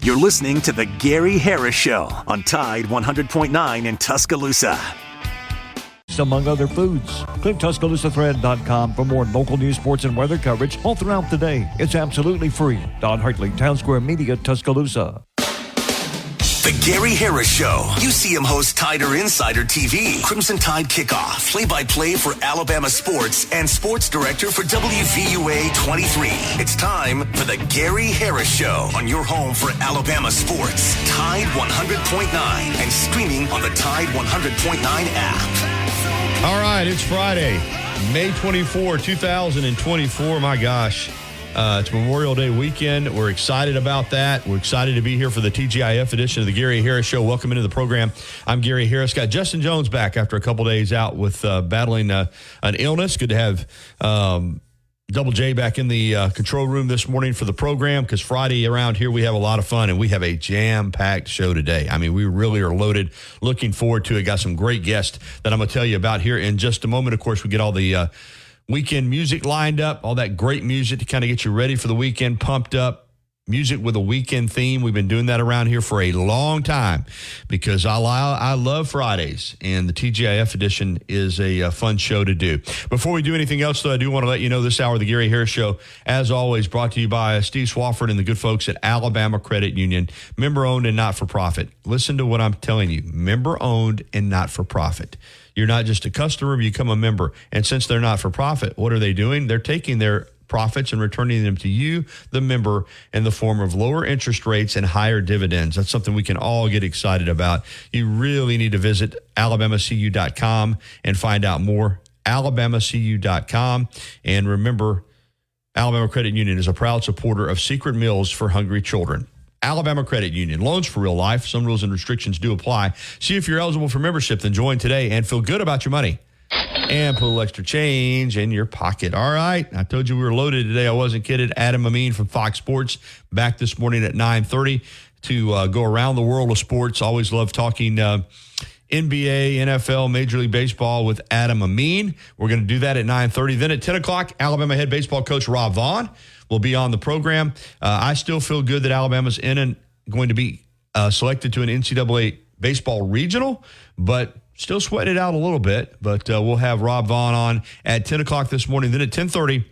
You're listening to The Gary Harris Show on Tide 100.9 in Tuscaloosa. Among other foods. Click TuscaloosaThread.com for more local news, sports, and weather coverage all throughout the day. It's absolutely free. Don Hartley, Town Square Media, Tuscaloosa. The Gary Harris Show. You see him host Tider Insider TV, Crimson Tide Kickoff, play-by-play for Alabama sports, and sports director for WVUA 23. It's time for the Gary Harris Show on your home for Alabama sports. Tide 100.9 and streaming on the Tide 100.9 app. All right, it's Friday, May 24, 2024. My gosh. It's Memorial Day weekend. We're excited about that. We're excited to be here for the TGIF edition of the Gary Harris Show. Welcome into the program. I'm Gary Harris. Got Justin Jones back after a couple days out with battling an illness. Good to have Double J back in the control room this morning for the program, because Friday around here we have a lot of fun, and we have a jam-packed show today. I mean, we really are loaded. Looking forward to it. Got some great guests that I'm going to tell you about here in just a moment. Of course, we get all the weekend music lined up, all that great music to kind of get you ready for the weekend, pumped up. Music with a weekend theme. We've been doing that around here for a long time because I love Fridays, and the TGIF edition is a fun show to do. Before we do anything else, though, I do want to let you know this hour of the Gary Harris Show, as always, brought to you by Steve Swafford and the good folks at Alabama Credit Union, member-owned and not-for-profit. Listen to what I'm telling you, member-owned and not-for-profit. You're not just a customer, you become a member. And since they're not-for-profit, what are they doing? They're taking their profits and returning them to you, the member, in the form of lower interest rates and higher dividends. That's something we can all get excited about. You really need to visit alabamacu.com and find out more. alabamacu.com. And remember, Alabama Credit Union is a proud supporter of Secret Meals for Hungry Children. Alabama Credit Union, loans for real life. Some rules and restrictions do apply. See if you're eligible for membership, then join today and feel good about your money. And put a little extra change in your pocket. All right. I told you we were loaded today. I wasn't kidding. Adam Amin from Fox Sports back this morning at 9:30 to go around the world of sports. Always love talking NBA, NFL, Major League Baseball with Adam Amin. We're going to do that at 9:30. Then at 10 o'clock, Alabama head baseball coach Rob Vaughn will be on the program. I still feel good that Alabama's in and going to be selected to an NCAA baseball regional, but still sweat it out a little bit, but we'll have Rob Vaughn on at 10 o'clock this morning. Then at 10:30,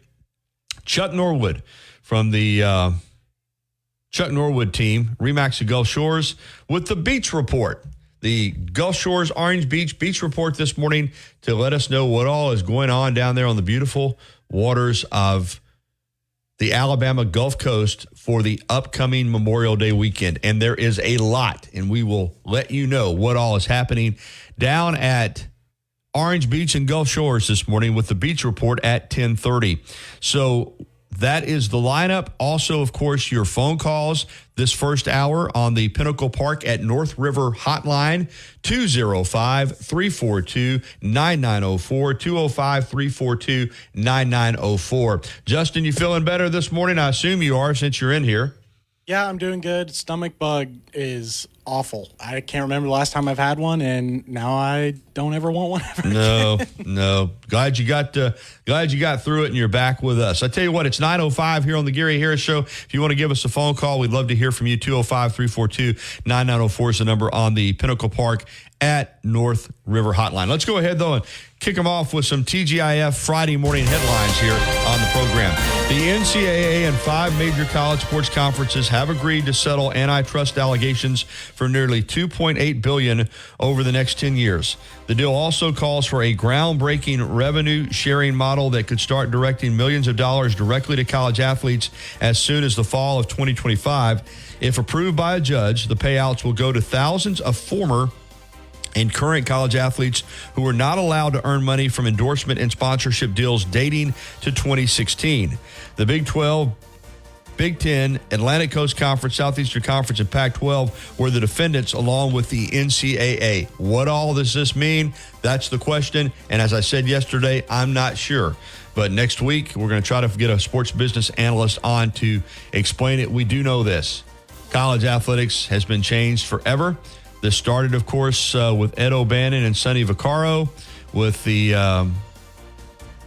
Chuck Norwood from the Chuck Norwood team, Remax of Gulf Shores, with the Beach Report. The Gulf Shores Orange Beach Report this morning to let us know what all is going on down there on the beautiful waters of the Alabama Gulf Coast for the upcoming Memorial Day weekend. And there is a lot, and we will let you know what all is happening down at Orange Beach and Gulf Shores this morning with the Beach Report at 10:30. So that is the lineup. Also, of course, your phone calls this first hour on the Pinnacle Park at North River hotline, 205-342-9904, 205-342-9904. Justin, you feeling better this morning? I assume you are since you're in here. Yeah, I'm doing good. Stomach bug is awful. I can't remember the last time I've had one, and now I don't ever want one ever again. No. Glad you got through it, and you're back with us. I tell you what, it's 9:05 here on the Gary Harris Show. If you want to give us a phone call, we'd love to hear from you. 205-342-9904 is the number on the Pinnacle Park at North River hotline. Let's go ahead, though, and kick them off with some TGIF Friday morning headlines here on the program. The NCAA and 5 major college sports conferences have agreed to settle antitrust allegations for nearly $2.8 billion over the next 10 years. The deal also calls for a groundbreaking revenue-sharing model that could start directing millions of dollars directly to college athletes as soon as the fall of 2025. If approved by a judge, the payouts will go to thousands of former and current college athletes who are not allowed to earn money from endorsement and sponsorship deals dating to 2016. The Big 12, Big 10, Atlantic Coast Conference, Southeastern Conference, and Pac-12 were the defendants along with the NCAA. What all does this mean? That's the question. And as I said yesterday, I'm not sure. But next week, we're going to try to get a sports business analyst on to explain it. We do know this. College athletics has been changed forever. This started, of course, with Ed O'Bannon and Sonny Vaccaro with the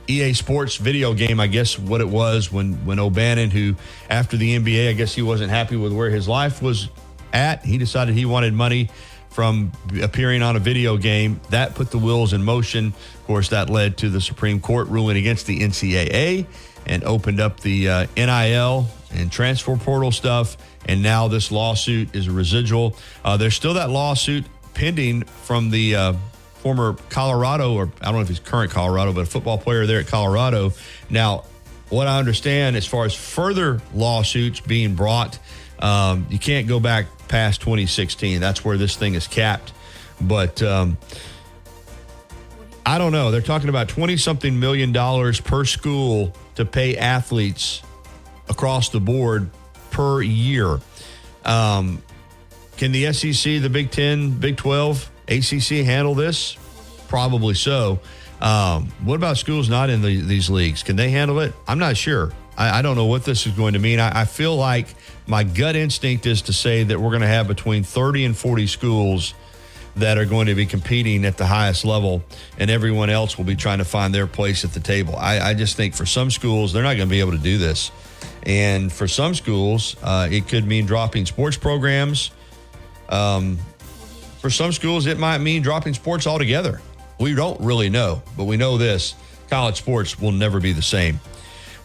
EA Sports video game, I guess what it was when O'Bannon, who after the NBA, I guess he wasn't happy with where his life was at. He decided he wanted money from appearing on a video game. That put the wheels in motion. Of course, that led to the Supreme Court ruling against the NCAA and opened up the NIL and transfer portal stuff. And now this lawsuit is a residual. There's still that lawsuit pending from the former Colorado, or I don't know if he's current Colorado, but a football player there at Colorado. Now, what I understand as far as further lawsuits being brought, you can't go back past 2016. That's where this thing is capped. But I don't know. They're talking about $20-something million per school to pay athletes across the board per year. Can the SEC, the Big Ten, Big 12, ACC handle this? Probably so. What about schools not in these leagues? Can they handle it? I'm not sure. I don't know what this is going to mean. I feel like my gut instinct is to say that we're going to have between 30 and 40 schools that are going to be competing at the highest level, and everyone else will be trying to find their place at the table. I just think for some schools, they're not going to be able to do this. And for some schools, it could mean dropping sports programs. For some schools, it might mean dropping sports altogether. We don't really know, but we know this: college sports will never be the same.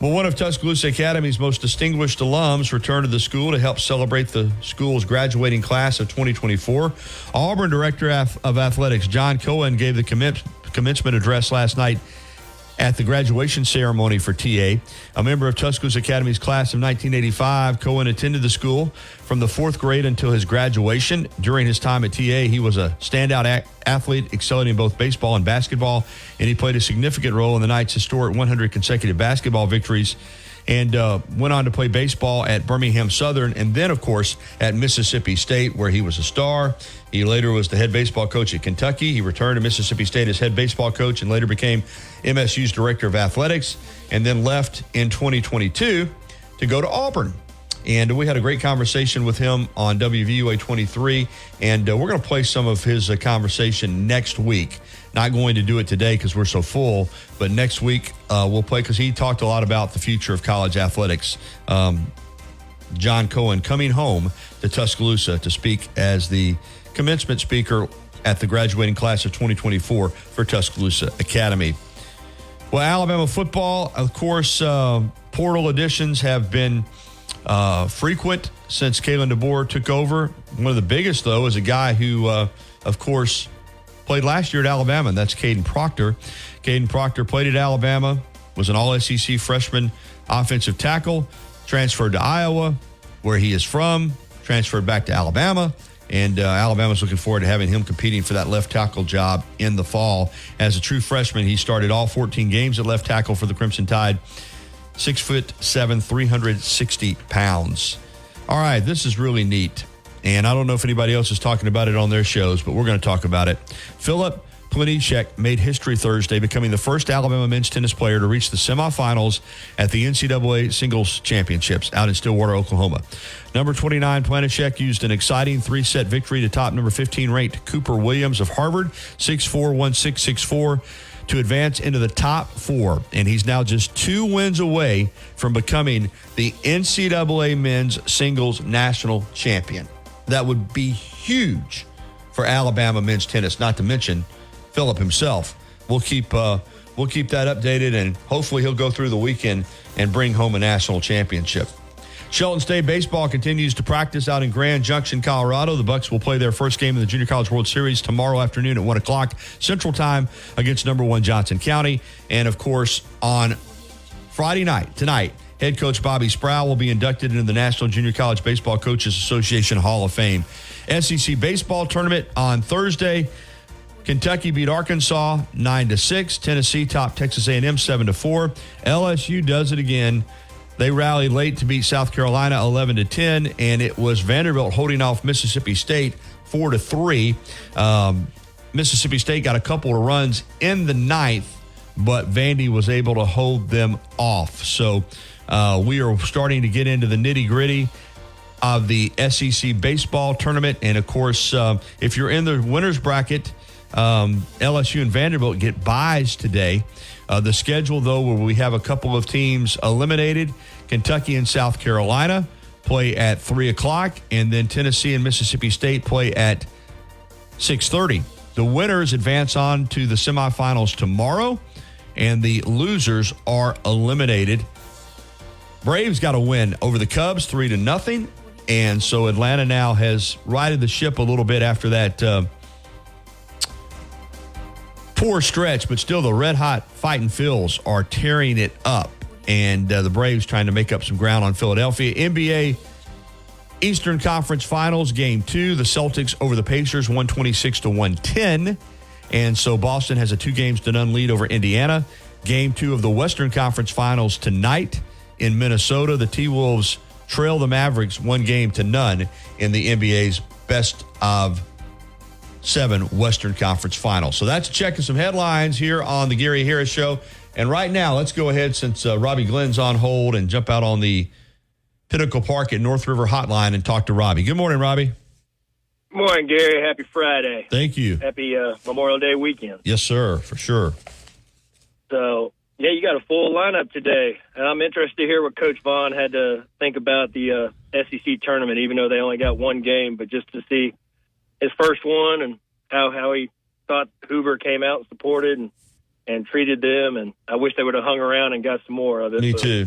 Well, one of Tuscaloosa Academy's most distinguished alums returned to the school to help celebrate the school's graduating class of 2024. Auburn Director of Athletics John Cohen gave the commencement address last night at the graduation ceremony for TA. A member of Tuscaloosa Academy's class of 1985, Cohen attended the school from the fourth grade until his graduation. During his time at TA, he was a standout athlete, excelling in both baseball and basketball, and he played a significant role in the Knights' historic 100 consecutive basketball victories, and went on to play baseball at Birmingham Southern, and then, of course, at Mississippi State, where he was a star. He later was the head baseball coach at Kentucky. He returned to Mississippi State as head baseball coach and later became MSU's director of athletics, and then left in 2022 to go to Auburn. And we had a great conversation with him on WVUA 23, and we're going to play some of his conversation next week. Not going to do it today because we're so full, but next week we'll play, because he talked a lot about the future of college athletics. John Cohen coming home to Tuscaloosa to speak as the commencement speaker at the graduating class of 2024 for Tuscaloosa Academy. Well, Alabama football, of course, portal additions have been frequent since Kalen DeBoer took over. One of the biggest, though, is a guy who, of course, played last year at Alabama, and that's Caden Proctor. Caden Proctor played at Alabama, was an all-SEC freshman offensive tackle, transferred to Iowa, where he is from, transferred back to Alabama, and Alabama's looking forward to having him competing for that left tackle job in the fall. As a true freshman, he started all 14 games at left tackle for the Crimson Tide. 6'7", 360 pounds. All right, this is really neat. And I don't know if anybody else is talking about it on their shows, but we're going to talk about it. Philip Planicek made history Thursday, becoming the first Alabama men's tennis player to reach the semifinals at the NCAA Singles Championships out in Stillwater, Oklahoma. Number 29, Planicek used an exciting three-set victory to top number 15 ranked Cooper Williams of Harvard, 6'4", 1.664, to advance into the top four. And he's now just 2 wins away from becoming the NCAA men's singles national champion. That would be huge for Alabama men's tennis, not to mention Philip himself. We'll keep that updated, and hopefully he'll go through the weekend and bring home a national championship. Shelton State baseball continues to practice out in Grand Junction, Colorado. The Bucks will play their first game in the Junior College World Series tomorrow afternoon at 1 o'clock Central Time against number 1 Johnson County. And, of course, on Friday night, tonight, head coach Bobby Sproul will be inducted into the National Junior College Baseball Coaches Association Hall of Fame. SEC baseball tournament on Thursday. Kentucky beat Arkansas 9-6. Tennessee topped Texas A&M 7-4. LSU does it again. They rallied late to beat South Carolina 11-10, and it was Vanderbilt holding off Mississippi State 4-3. Mississippi State got a couple of runs in the ninth, but Vandy was able to hold them off. So we are starting to get into the nitty-gritty of the SEC baseball tournament. And, of course, if you're in the winner's bracket, LSU and Vanderbilt get byes today. The schedule, though, where we have a couple of teams eliminated, Kentucky and South Carolina play at 3 o'clock, and then Tennessee and Mississippi State play at 6:30. The winners advance on to the semifinals tomorrow, and the losers are eliminated. Braves got a win over the Cubs 3-0, and so Atlanta now has righted the ship a little bit after that poor stretch, but still the red-hot Fighting Phils are tearing it up, and the Braves trying to make up some ground on Philadelphia. NBA Eastern Conference Finals, Game 2, the Celtics over the Pacers, 126-110, and so Boston has a 2-0 lead over Indiana. Game 2 of the Western Conference Finals tonight in Minnesota. The T-Wolves trail the Mavericks 1-0 in the NBA's best of 7 Western Conference Finals. So that's checking some headlines here on the Gary Harris Show. And right now, let's go ahead, since Robbie Glenn's on hold, and jump out on the Pinnacle Park at North River Hotline and talk to Robbie. Good morning, Robbie. Good morning, Gary. Happy Friday. Thank you. Happy Memorial Day weekend. Yes, sir, for sure. So, yeah, you got a full lineup today. And I'm interested to hear what Coach Vaughn had to think about the SEC tournament, even though they only got one game, but just to see his first one and how he thought Hoover came out and supported and treated them. And I wish they would have hung around and got some more of it. Me too.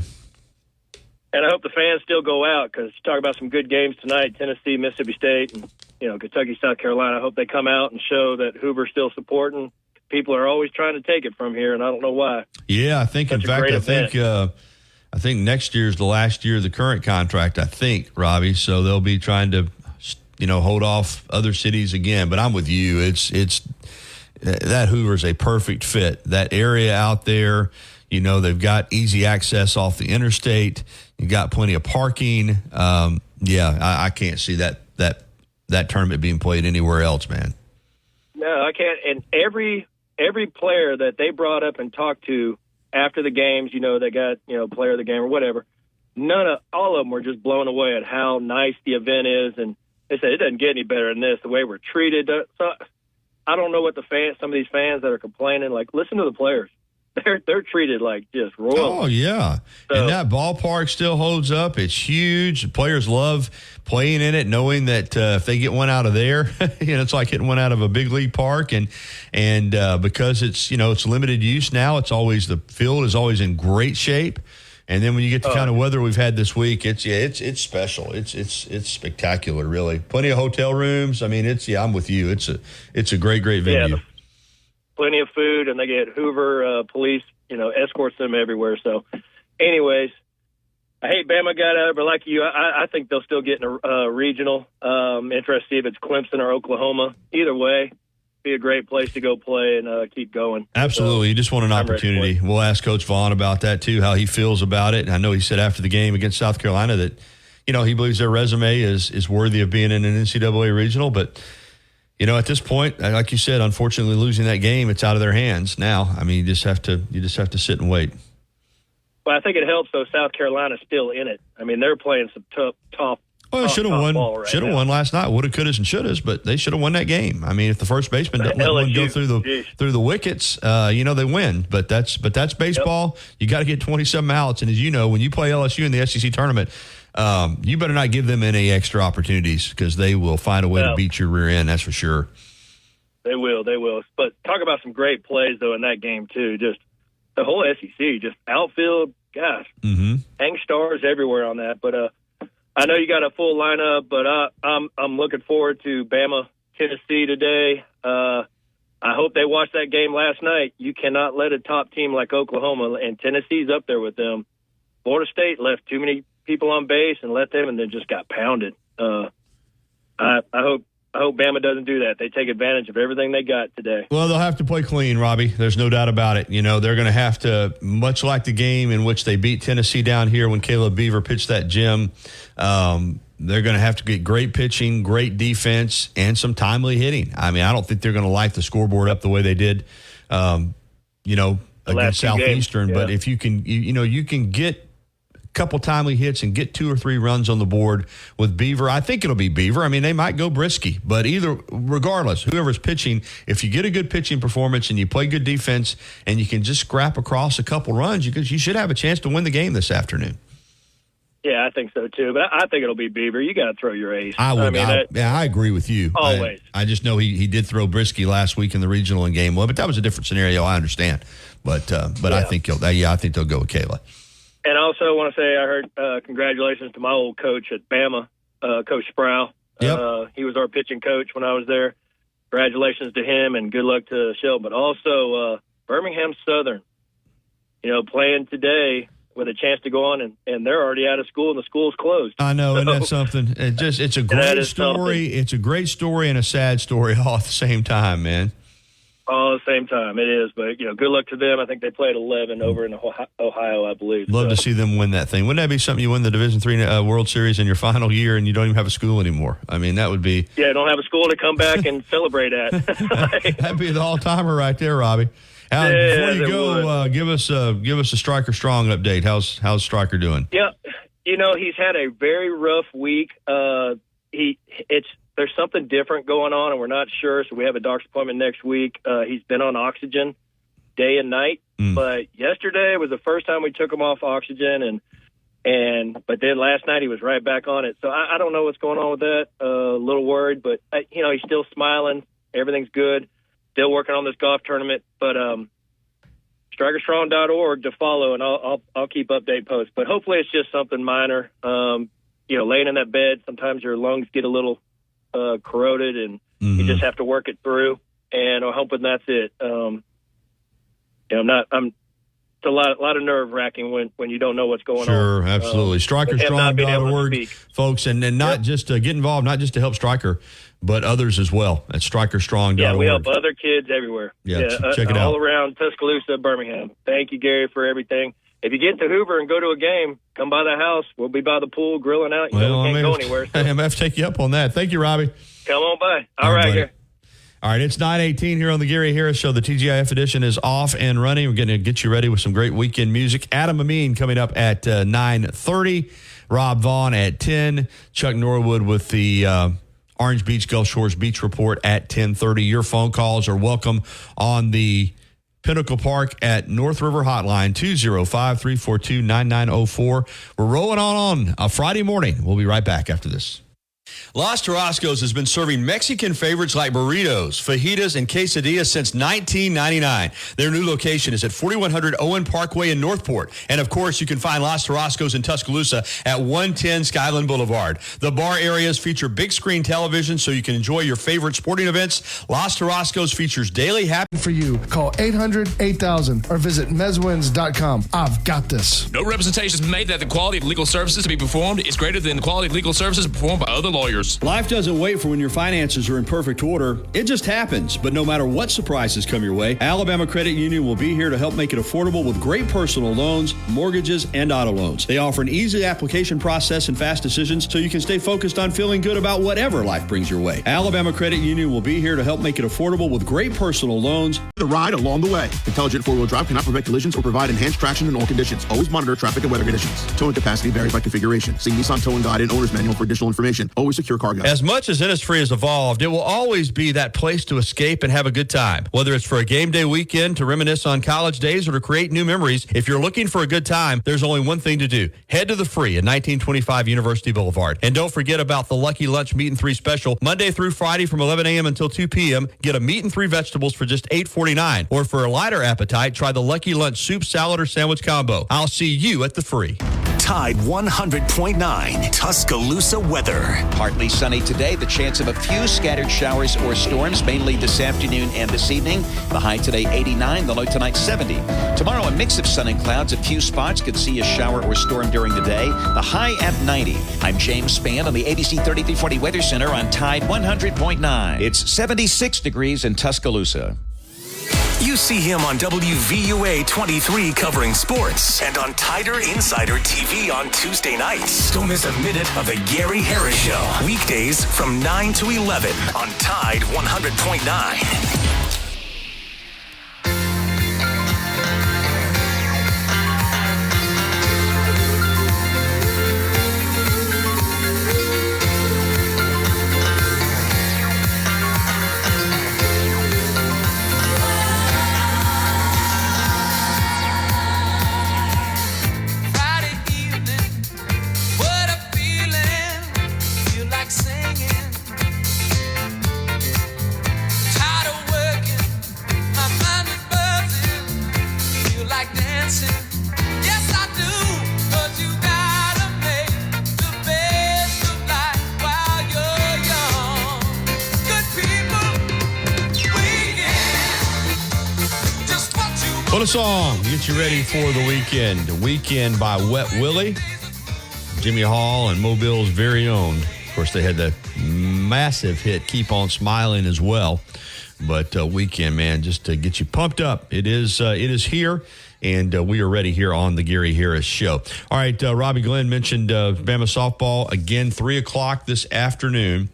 And I hope the fans still go out, because you talk about some good games tonight, Tennessee, Mississippi State, and Kentucky, South Carolina. I hope they come out and show that Hoover's still supporting. People are always trying to take it from here, and I don't know why. Yeah, I think, I think next year's the last year of the current contract, I think, Robbie. So they'll be trying to, hold off other cities again. But I'm with you. It's that Hoover's a perfect fit. That area out there, they've got easy access off the interstate. You got plenty of parking. I can't see that tournament being played anywhere else, man. No, I can't. And every player that they brought up and talked to after the games, they got, player of the game or whatever, all of them were just blown away at how nice the event is. And they said it doesn't get any better than this, the way we're treated. So I don't know what some of these fans that are complaining, listen to the players. They're treated like just royal. Oh, yeah. So, and that ballpark still holds up. It's huge. The players love playing in it, knowing that if they get one out of there, it's like hitting one out of a big league park. And because it's, it's limited use now, the field is always in great shape. And then when you get the kind of weather we've had this week, it's special. It's spectacular, really. Plenty of hotel rooms. I mean, I'm with you. It's a great venue. Yeah, plenty of food, and they get Hoover police, escorts them everywhere. So, anyways, I hate Bama got out, but like you, I think they'll still get in a regional. Interested to see if it's Clemson or Oklahoma. Either way, be a great place to go play and keep going. Absolutely. You just want an opportunity. We'll ask Coach Vaughn about that, too, how he feels about it. And I know he said after the game against South Carolina that, he believes their resume is worthy of being in an NCAA regional, but at this point, like you said, unfortunately losing that game, it's out of their hands now. I mean, you just have to sit and wait. Well, I think it helps though. South Carolina's still in it. I mean, they're playing some tough. Well, should have won. Should have won last night. Woulda, couldas, and shouldas, but they should have won that game. I mean, if the first baseman doesn't let one go through the wickets, they win. But that's baseball. Yep. You got to get 27 outs, and as you know, when you play LSU in the SEC tournament, you better not give them any extra opportunities, because they will find a way to beat your rear end. That's for sure. They will. But talk about some great plays though in that game too. Just the whole SEC, just outfield. Gosh, hang stars everywhere on that. But I know you got a full lineup, but I'm looking forward to Bama, Tennessee today. I hope they watched that game last night. You cannot let a top team like Oklahoma, and Tennessee's up there with them. Florida State left too many people on base and let them, and then just got pounded. I hope Bama doesn't do that. They take advantage of everything they got today. Well, they'll have to play clean, Robbie. There's no doubt about it. They're going to have to, much like the game in which they beat Tennessee down here when Caleb Beaver pitched that gem, they're going to have to get great pitching, great defense, and some timely hitting. I mean, I don't think they're going to light the scoreboard up the way they did, against Southeastern. Yeah. But if you can, you can get couple timely hits and get 2 or 3 runs on the board with Beaver. I think it'll be Beaver. I mean, they might go Brisky, but regardless, whoever's pitching, if you get a good pitching performance and you play good defense and you can just scrap across a couple runs, you should have a chance to win the game this afternoon. Yeah, I think so too. But I think it'll be Beaver. You got to throw your ace. I agree with you. Always. I just know he did throw Brisky last week in the regional in game 1, but that was a different scenario. I understand, but I think I think they'll go with Kayla. And I also want to say I heard congratulations to my old coach at Bama, Coach Sproul. Yep. He was our pitching coach when I was there. Congratulations to him and good luck to Sheldon. But also Birmingham Southern, playing today with a chance to go on, and they're already out of school, and the school's closed. I know, and that's something. It's a great story. Something. It's a great story and a sad story all at the same time, man. All at the same time, it is. But, good luck to them. I think they played 11 over in Ohio, I believe. Love to see them win that thing. Wouldn't that be something, you win the Division III World Series in your final year and you don't even have a school anymore? I mean, that would be... Yeah, don't have a school to come back and celebrate at. That'd be the all-timer right there, Robbie. Before you go, give us a Striker Strong update. How's Striker doing? Yeah, he's had a very rough week. There's something different going on, and we're not sure. So we have a doctor's appointment next week. He's been on oxygen day and night, but yesterday was the first time we took him off oxygen, but then last night he was right back on it. So I don't know what's going on with that. A little worried, but he's still smiling. Everything's good. Still working on this golf tournament, but strikerstrong.org to follow, and I'll keep update posts. But hopefully it's just something minor. Laying in that bed, sometimes your lungs get a little corroded, and you just have to work it through. And I'm hoping that's it. It's a lot of nerve wracking when you don't know what's going on. Sure, absolutely. Strikerstrong.org, folks, and not just to get involved, not just to help Striker, but others as well at strikerstrong.org. Yeah, we help other kids everywhere. Yeah, check it out. All around Tuscaloosa, Birmingham. Thank you, Gary, for everything. If you get to Hoover and go to a game, come by the house. We'll be by the pool grilling out. We can't go anywhere. So. I have to take you up on that. Thank you, Robbie. Come on by. All right, Gary. All right, it's 9:18 here on the Gary Harris Show. The TGIF edition is off and running. We're going to get you ready with some great weekend music. Adam Amin coming up at 9:30. Rob Vaughn at 10. Chuck Norwood with the Orange Beach Gulf Shores Beach Report at 10:30. Your phone calls are welcome on the Pinnacle Park at North River Hotline, 205-342-9904. We're rolling on a Friday morning. We'll be right back after this. Los Tarascos has been serving Mexican favorites like burritos, fajitas, and quesadillas since 1999. Their new location is at 4100 Owen Parkway in Northport. And, of course, you can find Los Tarascos in Tuscaloosa at 110 Skyland Boulevard. The bar areas feature big screen television so you can enjoy your favorite sporting events. Los Tarascos features daily happy for you. Call 800-8000 or visit mezwins.com. I've got this. No representations made that the quality of legal services to be performed is greater than the quality of legal services performed by other lawyers. Life doesn't wait for when your finances are in perfect order. It just happens. But no matter what surprises come your way, Alabama Credit Union will be here to help make it affordable with great personal loans, mortgages, and auto loans. They offer an easy application process and fast decisions so you can stay focused on feeling good about whatever life brings your way. Alabama Credit Union will be here to help make it affordable with great personal loans. The ride along the way. Intelligent four-wheel drive cannot prevent collisions or provide enhanced traction in all conditions. Always monitor traffic and weather conditions. Towing capacity varies by configuration. See Nissan Towing Guide and Owner's Manual for additional information. Always secure cargo. As much as Innisfree has evolved, it will always be that place to escape and have a good time. Whether it's for a game day weekend, to reminisce on college days, or to create new memories, if you're looking for a good time, there's only one thing to do. Head to the Free at 1925 University Boulevard. And don't forget about the Lucky Lunch Meat and 3 special. Monday through Friday from 11 a.m. until 2 p.m. Get a meat and 3 vegetables for just $8.49. Or for a lighter appetite, try the Lucky Lunch soup, salad, or sandwich combo. I'll see you at the Free. Tide 100.9 Tuscaloosa weather. Partly sunny today. The chance of a few scattered showers or storms, mainly this afternoon and this evening. The high today 89, the low tonight 70. Tomorrow a mix of sun and clouds. A few spots could see a shower or storm during the day. The high at 90. I'm James Spann on the ABC 3340 Weather Center on Tide 100.9. It's 76 degrees in Tuscaloosa. You see him on WVUA 23 covering sports and on Tider Insider TV on Tuesday nights. Don't miss a minute of the Gary Harris Show. Weekdays from 9 to 11 on Tide 100.9. What a song to get you ready for the weekend. The Weekend by Wet Willie, Jimmy Hall, and Mobile's very own. Of course, they had that massive hit, Keep On Smiling, as well. But Weekend, man, just to get you pumped up. It is here, and we are ready here on the Gary Harris Show. All right, Robbie Glenn mentioned Bama softball again, 3 o'clock this afternoon.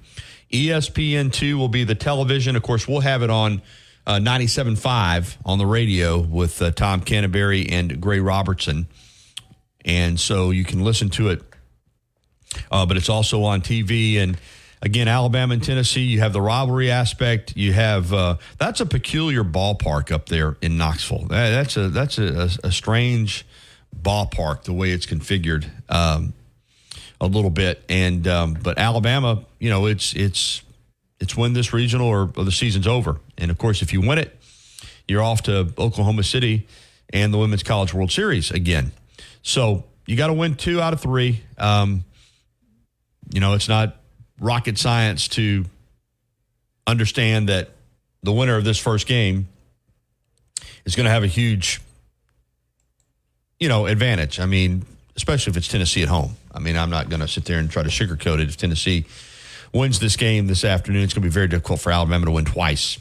ESPN2 will be the television. Of course, we'll have it on 97.5 on the radio with Tom Canterbury and Gray Robertson. And so you can listen to it, but it's also on TV. And again, Alabama and Tennessee, you have the rivalry aspect. You have that's a peculiar ballpark up there in Knoxville. That's a strange ballpark, the way it's configured a little bit. And but Alabama, you know, it's win this regional or the season's over. And, of course, if you win it, you're off to Oklahoma City and the Women's College World Series again. So you got to win 2 out of 3. You know, it's not rocket science to understand that the winner of this first game is going to have a huge, you know, advantage. I mean, especially if it's Tennessee at home. I mean, I'm not going to sit there and try to sugarcoat it. If Tennessee wins this game this afternoon, it's going to be very difficult for Alabama to win twice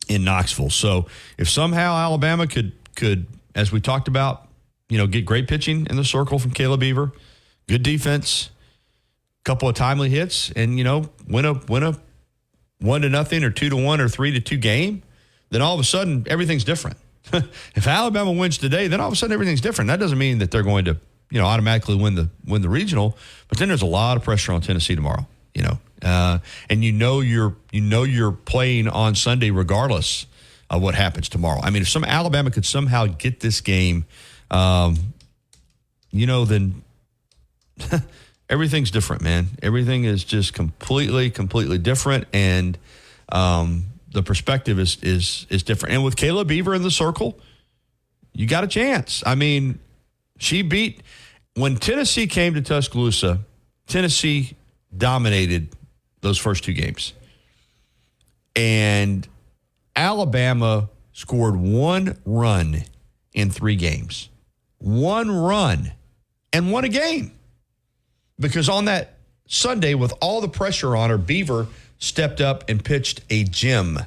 in Knoxville. So if somehow Alabama could, as we talked about, you know, get great pitching in the circle from Caleb Beaver, good defense, couple of timely hits, and, you know, win a 1-0 or 2-1 or 3-2 game, then all of a sudden everything's different. If Alabama wins today, then all of a sudden everything's different. That doesn't mean that they're going to, you know, automatically win the regional, but then there's a lot of pressure on Tennessee tomorrow. You know, and you're playing on Sunday regardless of what happens tomorrow. I mean, if Alabama could somehow get this game, you know, then everything's different, man. Everything is just completely different, and the perspective is different. And with Caleb Beaver in the circle, you got a chance. I mean, when Tennessee came to Tuscaloosa, Tennessee dominated those first 2 games. And Alabama scored 1 run in 3 games. 1 run and won a game. Because on that Sunday, with all the pressure on her, Beaver stepped up and pitched a gem.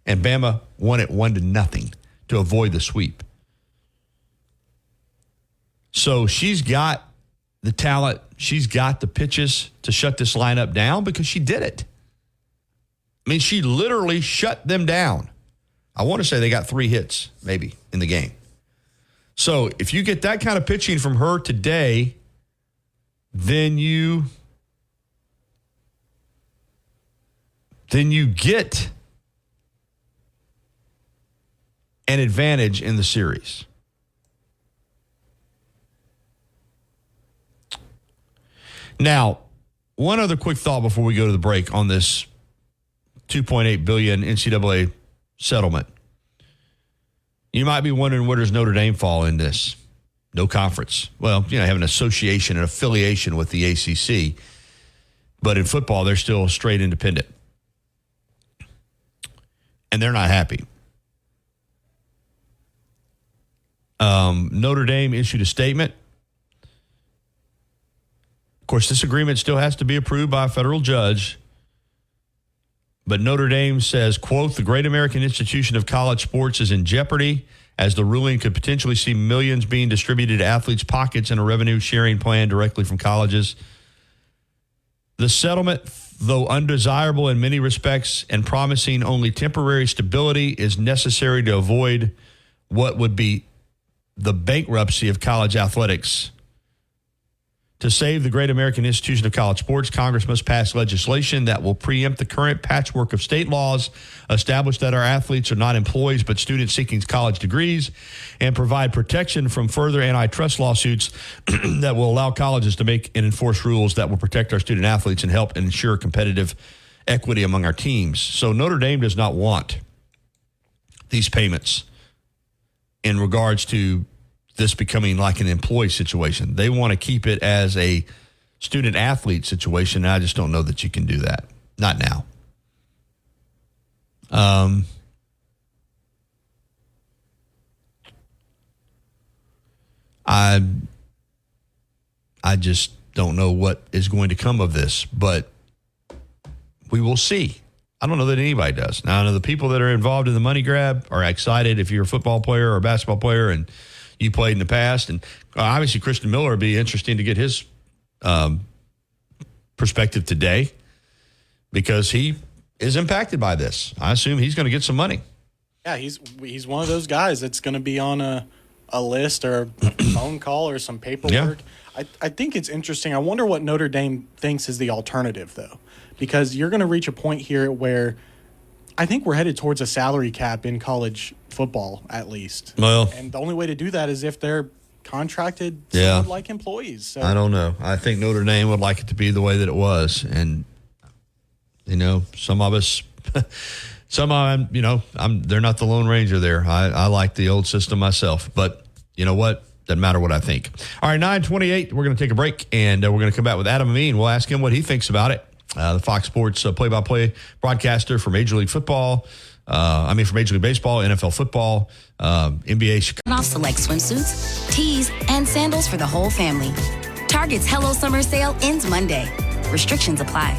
And Bama won it 1-0 to avoid the sweep. So she's got the talent, she's got the pitches to shut this lineup down because she did it. I mean, she literally shut them down. I want to say they got 3 hits, maybe, in the game. So if you get that kind of pitching from her today, then you get an advantage in the series. Now, one other quick thought before we go to the break on this $2.8 billion NCAA settlement. You might be wondering, where does Notre Dame fall in this? No conference. Well, you know, have an association, an affiliation with the ACC. But in football, they're still straight independent. And they're not happy. Notre Dame issued a statement. Of course, this agreement still has to be approved by a federal judge. But Notre Dame says, quote, the great American institution of college sports is in jeopardy as the ruling could potentially see millions being distributed to athletes' pockets in a revenue sharing plan directly from colleges. The settlement, though undesirable in many respects and promising only temporary stability, is necessary to avoid what would be the bankruptcy of college athletics. To save the great American institution of college sports, Congress must pass legislation that will preempt the current patchwork of state laws, establish that our athletes are not employees but students seeking college degrees, and provide protection from further antitrust lawsuits that will allow colleges to make and enforce rules that will protect our student athletes and help ensure competitive equity among our teams. So Notre Dame does not want these payments in regards to this becoming like an employee situation. They want to keep it as a student athlete situation. And I just don't know that you can do that. Not now. I just don't know what is going to come of this, but we will see. I don't know that anybody does. Now, I know the people that are involved in the money grab are excited if you're a football player or a basketball player and you played in the past. And obviously, Christian Miller would be interesting to get his perspective today because he is impacted by this. I assume he's going to get some money. Yeah, he's one of those guys that's going to be on a list or a phone call or some paperwork. Yeah. I think it's interesting. I wonder what Notre Dame thinks is the alternative, though, because you're going to reach a point here where I think we're headed towards a salary cap in college football, at least. Well, and the only way to do that is if they're contracted like employees. So I don't know. I think Notre Dame would like it to be the way that it was. And, some of us, they're not the Lone Ranger there. I like the old system myself. But you know what? Doesn't matter what I think. All right, 9:28, we're going to take a break, and we're going to come back with Adam Amin. We'll ask him what he thinks about it. The Fox Sports play-by-play broadcaster for Major League Football. For Major League Baseball, NFL football, NBA. Off select swimsuits, tees, and sandals for the whole family. Target's Hello Summer Sale ends Monday. Restrictions apply.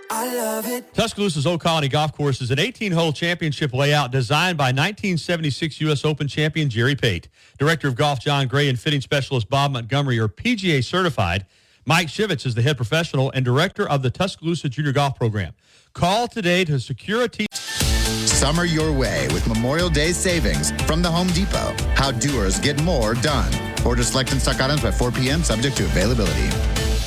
I love it. Tuscaloosa's Old Colony Golf Course is an 18-hole championship layout designed by 1976 U.S. Open champion Jerry Pate. Director of Golf John Gray and fitting specialist Bob Montgomery are PGA certified. Mike Shivitz is the head professional and director of the Tuscaloosa Junior Golf Program. Call today to secure a tee. Summer your way with Memorial Day savings from the Home Depot. How doers get more done. Order select and stock items by 4 p.m. subject to availability.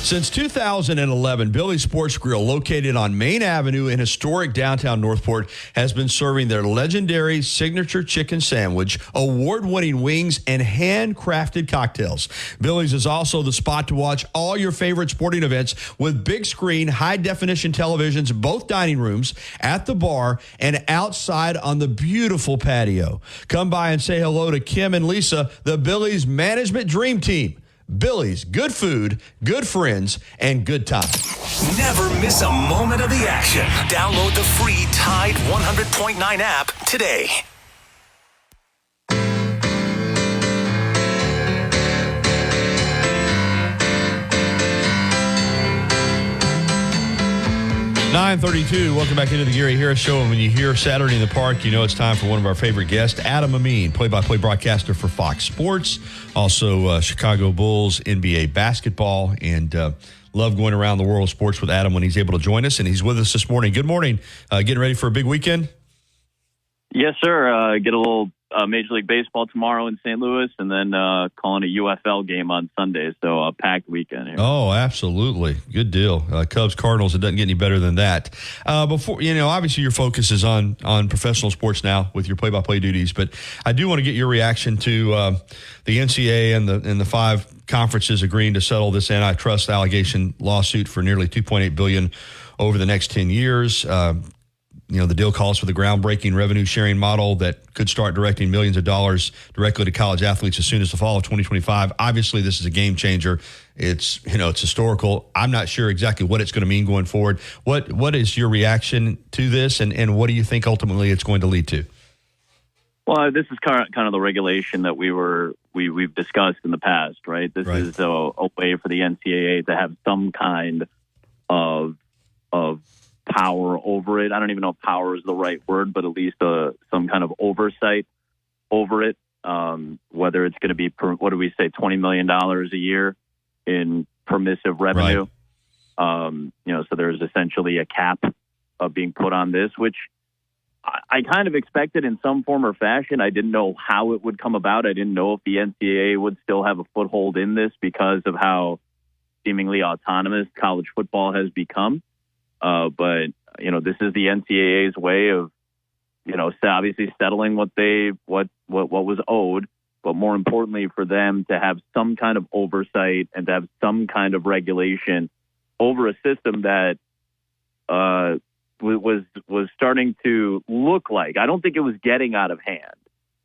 Since 2011, Billy's Sports Grill, located on Main Avenue in historic downtown Northport, has been serving their legendary signature chicken sandwich, award-winning wings, and handcrafted cocktails. Billy's is also the spot to watch all your favorite sporting events with big screen, high-definition televisions, both dining rooms, at the bar, and outside on the beautiful patio. Come by and say hello to Kim and Lisa, the Billy's Management Dream Team. Billy's, good food, good friends, and good time. Never miss a moment of the action. Download the free Tide 100.9 app today. .32, welcome back into the Gary Harris Show. And when you hear Saturday in the Park, you know it's time for one of our favorite guests, Adam Amin, play-by-play broadcaster for Fox Sports, also Chicago Bulls, NBA basketball, and love going around the world of sports with Adam when he's able to join us. And he's with us this morning. Good morning. Getting ready for a big weekend? Yes, sir. Get a little Major League Baseball tomorrow in St. Louis, and then calling a UFL game on Sunday. So a packed weekend here. Oh, absolutely. Good deal. Cubs, Cardinals, it doesn't get any better than that. Before, obviously your focus is on professional sports now with your play-by-play duties, but I do want to get your reaction to the NCAA and the 5 conferences agreeing to settle this antitrust allegation lawsuit for nearly $2.8 billion over the next 10 years. The deal calls for the groundbreaking revenue sharing model that could start directing millions of dollars directly to college athletes as soon as the fall of 2025. Obviously, this is a game changer. It's historical. I'm not sure exactly what it's going to mean going forward. What is your reaction to this, and what do you think ultimately it's going to lead to? Well, this is kind of the regulation that we've discussed in the past, right? This is a way for the NCAA to have some kind of power over it. I don't even know if power is the right word, but at least some kind of oversight over it. Whether it's going to be, what do we say, $20 million a year in permissive revenue. Right. So there's essentially a cap of being put on this, which I kind of expected in some form or fashion. I didn't know how it would come about. I didn't know if the NCAA would still have a foothold in this because of how seemingly autonomous college football has become. But, this is the NCAA's way of, obviously settling what was owed, but more importantly for them to have some kind of oversight and to have some kind of regulation over a system that was starting to look like, I don't think it was getting out of hand.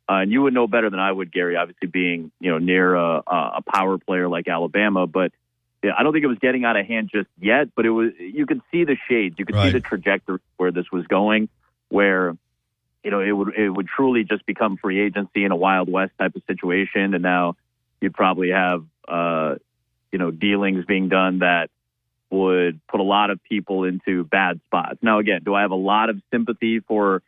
And you would know better than I would, Gary, obviously being, near a power player like Alabama, but I don't think it was getting out of hand just yet, but you could see the shades, you could see the trajectory where this was going, where, it would truly just become free agency in a Wild West type of situation. And now you'd probably have, dealings being done that would put a lot of people into bad spots. Now, again, do I have a lot of sympathy for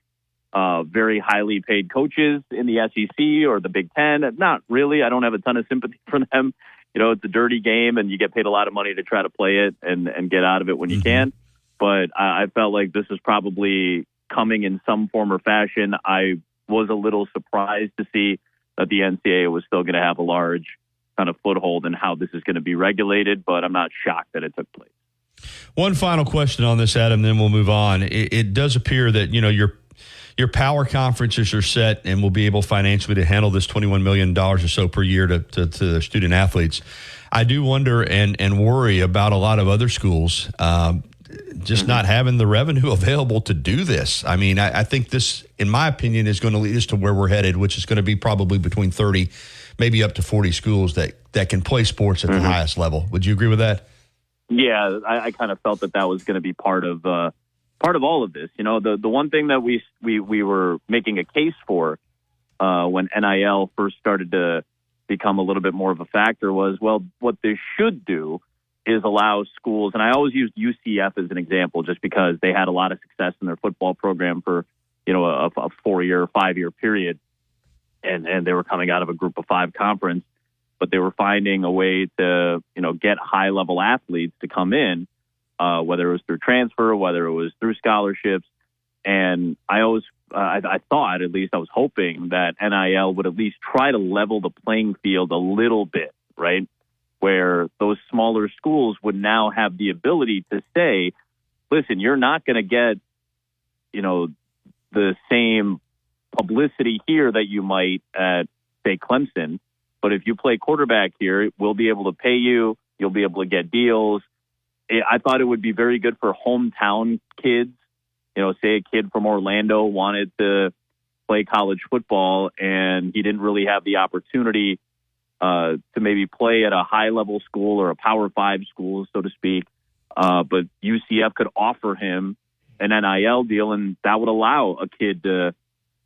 very highly paid coaches in the SEC or the Big Ten? Not really. I don't have a ton of sympathy for them. It's a dirty game and you get paid a lot of money to try to play it and get out of it when you can. But I felt like this was probably coming in some form or fashion. I was a little surprised to see that the NCAA was still going to have a large kind of foothold in how this is going to be regulated, but I'm not shocked that it took place. One final question on this, Adam, then we'll move on. It does appear that, your power conferences are set and will be able financially to handle this $21 million or so per year to the student athletes. I do wonder and worry about a lot of other schools just not having the revenue available to do this. I mean, I think this, in my opinion, is going to lead us to where we're headed, which is going to be probably between 30, maybe up to 40 schools that can play sports at the highest level. Would you agree with that? Yeah, I kind of felt that was going to be part of all of this. The one thing that we were making a case for when NIL first started to become a little bit more of a factor was, well, what this should do is allow schools, and I always use UCF as an example just because they had a lot of success in their football program for, a 4-year, 5-year period, and they were coming out of a group of 5 conference, but they were finding a way to, get high-level athletes to come in, whether it was through transfer, whether it was through scholarships. And I always, I thought, at least I was hoping that NIL would at least try to level the playing field a little bit, right? Where those smaller schools would now have the ability to say, listen, you're not going to get, the same publicity here that you might at, say, Clemson. But if you play quarterback here, we'll be able to pay you. You'll be able to get deals. I thought it would be very good for hometown kids. Say a kid from Orlando wanted to play college football and he didn't really have the opportunity to maybe play at a high-level school or a Power 5 school, so to speak. But UCF could offer him an NIL deal, and that would allow a kid to,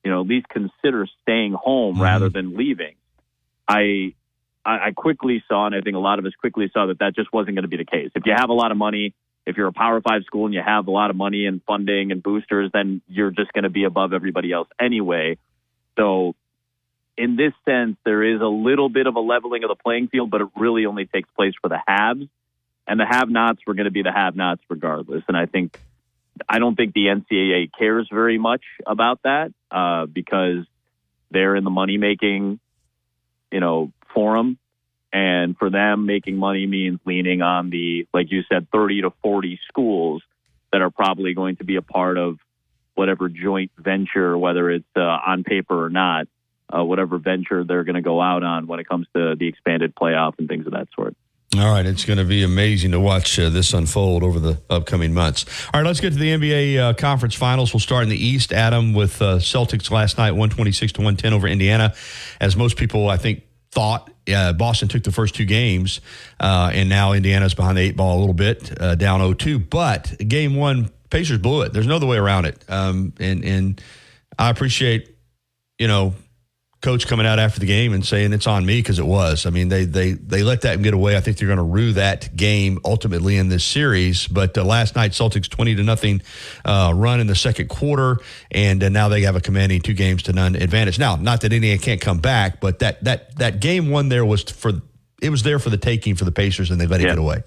at least consider staying home rather than leaving. I quickly saw, and I think a lot of us quickly saw that just wasn't going to be the case. If you have a lot of money, if you're a Power 5 school and you have a lot of money and funding and boosters, then you're just going to be above everybody else anyway. So in this sense, there is a little bit of a leveling of the playing field, but it really only takes place for the haves. And the have-nots were going to be the have-nots regardless. And I don't think the NCAA cares very much about that because they're in the money-making, forum. And for them, making money means leaning on the, like you said, 30 to 40 schools that are probably going to be a part of whatever joint venture, whether it's on paper or not, whatever venture they're going to go out on when it comes to the expanded playoff and things of that sort. All right, it's going to be amazing to watch this unfold over the upcoming months. All right, let's get to the NBA Conference Finals. We'll start in the East, Adam, with Celtics last night, 126-110 over Indiana. As most people, I think, thought, Boston took the first 2 games, and now Indiana's behind the 8 ball a little bit, down 0-2. But game 1, Pacers blew it. There's no other way around it. And I appreciate, Coach coming out after the game and saying it's on me because it was. I mean, they let that get away. I think they're going to rue that game ultimately in this series. But last night, Celtics 20-0 run in the second quarter, and now they have a commanding 2-0 advantage. Now, not that Indiana can't come back, but that game 1 there was there for the taking for the Pacers, and they let it get away.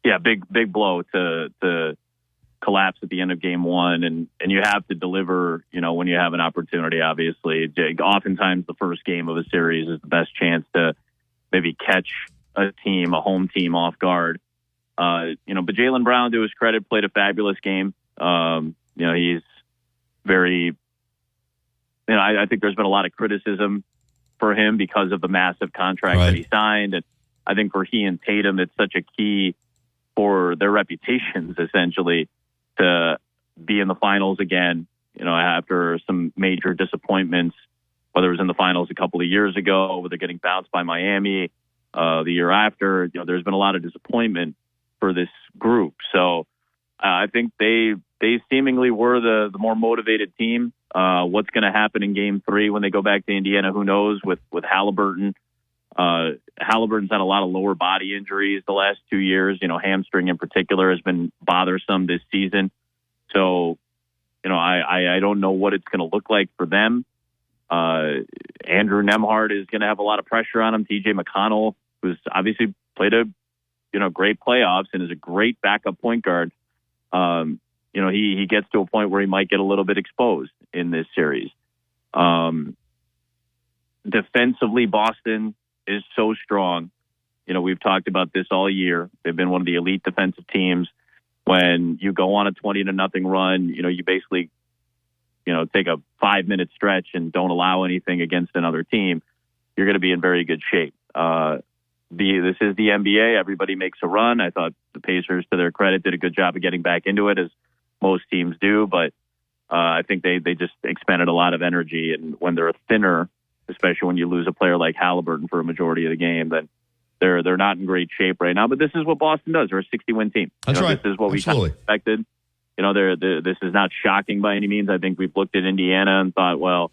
Yeah, big blow to collapse at the end of game 1, and you have to deliver, when you have an opportunity, obviously. Oftentimes the first game of a series is the best chance to maybe catch a home team off guard. But Jaylen Brown, to his credit, played a fabulous game. He's very, I think there's been a lot of criticism for him because of the massive contract that he signed. And I think for he and Tatum, it's such a key for their reputations, essentially, to be in the finals again, after some major disappointments, whether it was in the finals a couple of years ago, whether getting bounced by Miami the year after. There's been a lot of disappointment for this group. So I think they seemingly were the more motivated team. What's going to happen in Game 3 when they go back to Indiana? Who knows? With Halliburton, Halliburton's had a lot of lower body injuries the last 2 years. Hamstring in particular has been bothersome this season. So, I don't know what it's going to look like for them. Andrew Nembhard is going to have a lot of pressure on him. TJ McConnell, who's obviously played a great playoffs and is a great backup point guard. He gets to a point where he might get a little bit exposed in this series. Defensively, Boston is so strong. We've talked about this all year. They've been one of the elite defensive teams. When you go on a 20-0 run, you basically, take a 5-minute stretch and don't allow anything against another team, you're going to be in very good shape. This is the NBA. Everybody makes a run. I thought the Pacers, to their credit, did a good job of getting back into it, as most teams do. But I think they just expended a lot of energy. And when they're thinner, especially when you lose a player like Halliburton for a majority of the game, then they're not in great shape right now. But this is what Boston does. They're a 60-win team. That's right. This is what we kind of expected. This is not shocking by any means. I think we've looked at Indiana and thought, well,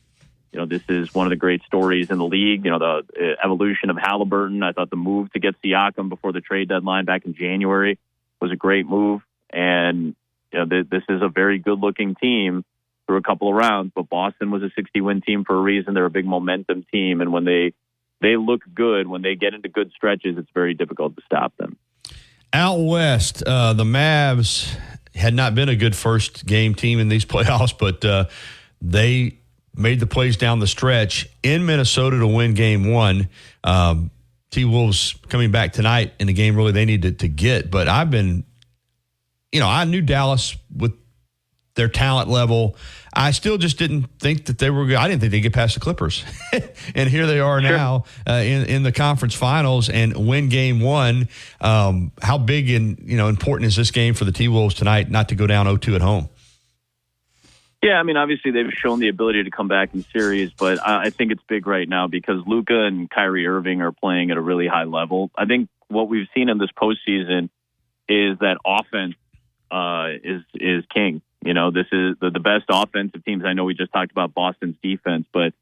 this is one of the great stories in the league. The evolution of Halliburton. I thought the move to get Siakam before the trade deadline back in January was a great move. And this is a very good-looking team through a couple of rounds. But Boston was a 60-win team for a reason. They're a big momentum team. And when they look good, when they get into good stretches, it's very difficult to stop them. Out west, the Mavs had not been a good first game team in these playoffs, but they made the plays down the stretch in Minnesota to win Game 1. T-Wolves coming back tonight in the game really they needed to get. But I've been, I knew Dallas with their talent level. I still just didn't think that they were good. I didn't think they'd get past the Clippers. And here they are now in the conference finals and win Game 1. How big and important is this game for the T-Wolves tonight not to go down 0-2 at home? Yeah, obviously they've shown the ability to come back in series, but I think it's big right now because Luka and Kyrie Irving are playing at a really high level. I think what we've seen in this postseason is that offense is king. This is the best offensive teams. I know we just talked about Boston's defense, but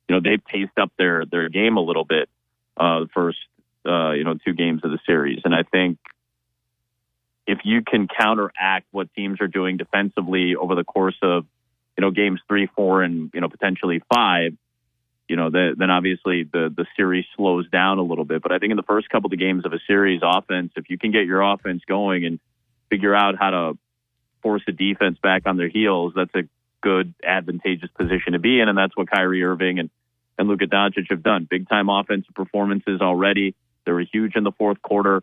they've paced up their game a little bit the first 2 games of the series, and I think if you can counteract what teams are doing defensively over the course of games 3, 4, and potentially 5, then obviously the series slows down a little bit. But I think in the first couple of games of a series, offense, if you can get your offense going and figure out how to force the defense back on their heels, that's a good, advantageous position to be in, and that's what Kyrie Irving and Luka Doncic have done. Big-time offensive performances already. They were huge in the fourth quarter.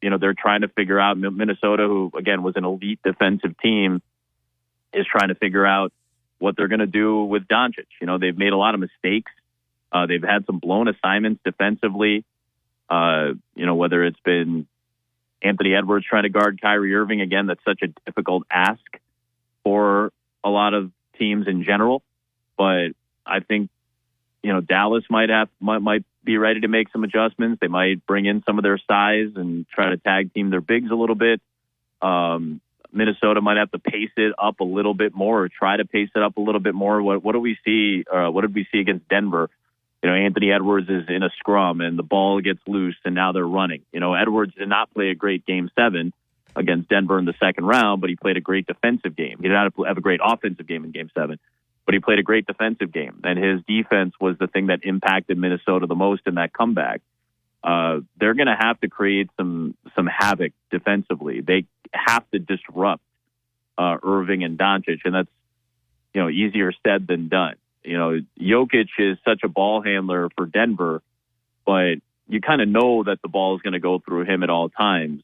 They're trying to figure out Minnesota, who, again, was an elite defensive team, is trying to figure out what they're going to do with Doncic. They've made a lot of mistakes. They've had some blown assignments defensively. Whether it's been Anthony Edwards trying to guard Kyrie Irving. Again, that's such a difficult ask for a lot of teams in general. But I think, Dallas might be ready to make some adjustments. They might bring in some of their size and try to tag team their bigs a little bit. Minnesota might have to pace it up a little bit more or try to pace it up a little bit more. What do we see? What did we see against Denver? Anthony Edwards is in a scrum and the ball gets loose and now they're running. Edwards did not play a great Game 7 against Denver in the second round, but he played a great defensive game. He did not have a great offensive game in Game 7, but he played a great defensive game. And his defense was the thing that impacted Minnesota the most in that comeback. They're going to have to create some havoc defensively. They have to disrupt Irving and Doncic, and that's easier said than done. Jokic is such a ball handler for Denver, but you kind of know that the ball is going to go through him at all times.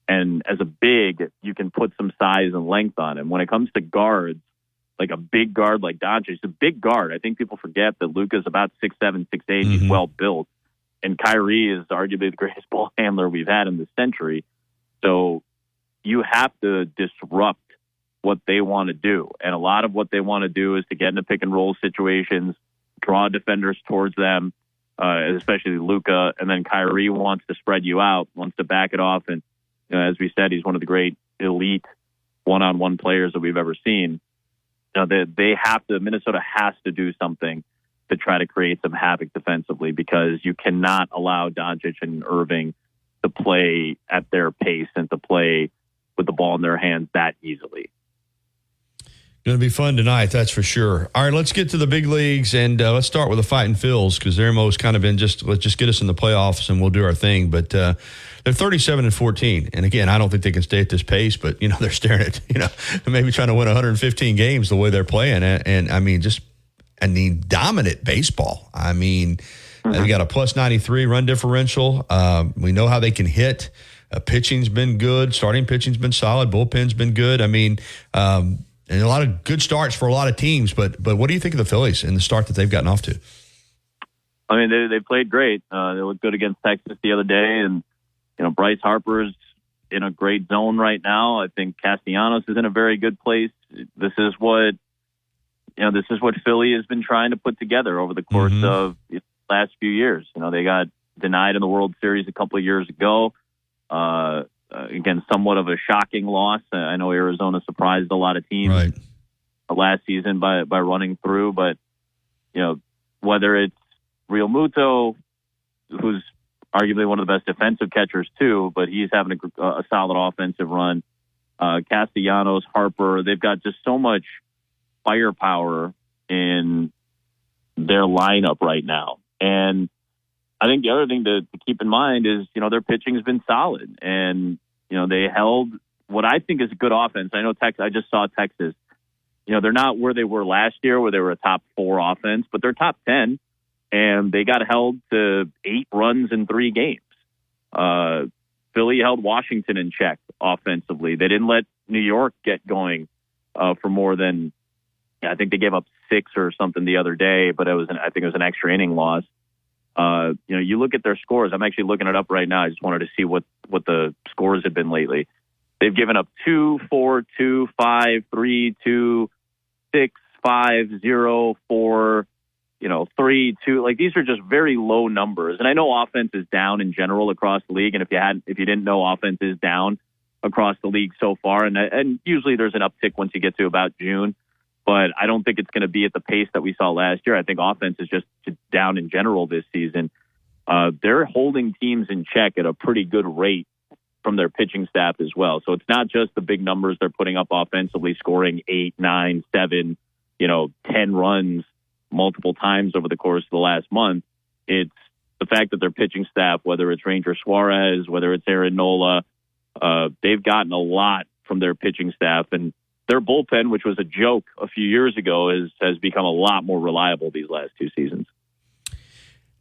And as a big, you can put some size and length on him. When it comes to guards, like a big guard like Doncic, he's a big guard. I think people forget that Luka's about 6'7", 6'8". He's well built. And Kyrie is arguably the greatest ball handler we've had in this century. So you have to disrupt what they want to do. And a lot of what they want to do is to get into pick and roll situations, draw defenders towards them, especially Luka. And then Kyrie wants to spread you out, wants to back it off. And as we said, he's one of the great elite one-on-one players that we've ever seen. Minnesota has to do something to try to create some havoc defensively, because you cannot allow Doncic and Irving to play at their pace and to play with the ball in their hands that easily. Going to be fun tonight, that's for sure. All right, let's get to the big leagues, and let's start with the Fighting Phils, because their most kind of been let's just get us in the playoffs and we'll do our thing. But they're 37-14, and again, I don't think they can stay at this pace. But they're staring at maybe trying to win 115 games the way they're playing, and I mean dominant baseball. I mean, they got a plus 93 run differential. We know how they can hit. Pitching's been good. Starting pitching's been solid. Bullpen's been good. I mean. And a lot of good starts for a lot of teams, but what do you think of the Phillies and the start that they've gotten off to? I mean, they played great. They looked good against Texas the other day, and Bryce Harper's in a great zone right now. I think Castellanos is in a very good place. This is what Philly has been trying to put together over the course of the last few years. They got denied in the World Series a couple of years ago. Again, somewhat of a shocking loss. I know Arizona surprised a lot of teams last season by running through, but whether it's Real Muto, who's arguably one of the best defensive catchers too, but he's having a solid offensive run. Castellanos, Harper, they've got just so much firepower in their lineup right now. And I think the other thing to keep in mind is, their pitching has been solid, and, they held what I think is a good offense. I know I just saw Texas, they're not where they were last year, where they were a top 4 offense, but they're top 10, and they got held to 8 runs in 3 games. Philly held Washington in check offensively. They didn't let New York get going for more than, I think they gave up 6 or something the other day, but I think it was an extra inning loss. You look at their scores. I'm actually looking it up right now. I just wanted to see what the scores have been lately. They've given up 2, 4, 2, 5, 3, 2, 6, 5, 0, 4, 3, 2. Like, these are just very low numbers. And I know offense is down in general across the league. And if you didn't know, offense is down across the league so far. And usually there's an uptick once you get to about June. But I don't think it's going to be at the pace that we saw last year. I think offense is just down in general this season. They're holding teams in check at a pretty good rate from their pitching staff as well. So it's not just the big numbers they're putting up offensively, scoring 8, 9, 7, 10 runs multiple times over the course of the last month. It's the fact that their pitching staff, whether it's Ranger Suarez, whether it's Aaron Nola, they've gotten a lot from their pitching staff, and their bullpen, which was a joke a few years ago, has become a lot more reliable these last 2 seasons.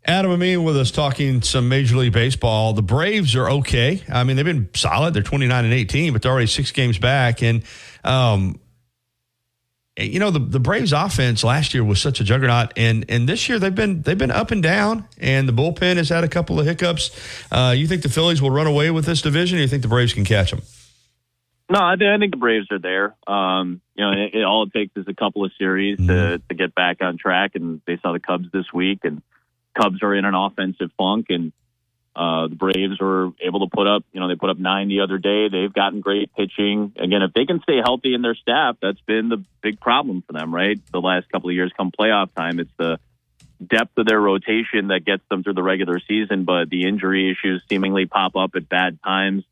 Adam Amin with us talking some Major League Baseball. The Braves are okay. I mean, they've been solid. They're 29-18, but they're already 6 games back. And, the Braves offense last year was such a juggernaut. And this year they've been up and down, and the bullpen has had a couple of hiccups. You think the Phillies will run away with this division, or you think the Braves can catch them? No, I think the Braves are there. All it takes is a couple of series to get back on track, and they saw the Cubs this week, and Cubs are in an offensive funk, and the Braves were able to put up, they put up 9 the other day. They've gotten great pitching. Again, if they can stay healthy in their staff, that's been the big problem for them, right? The last couple of years come playoff time, it's the depth of their rotation that gets them through the regular season, but the injury issues seemingly pop up at bad times.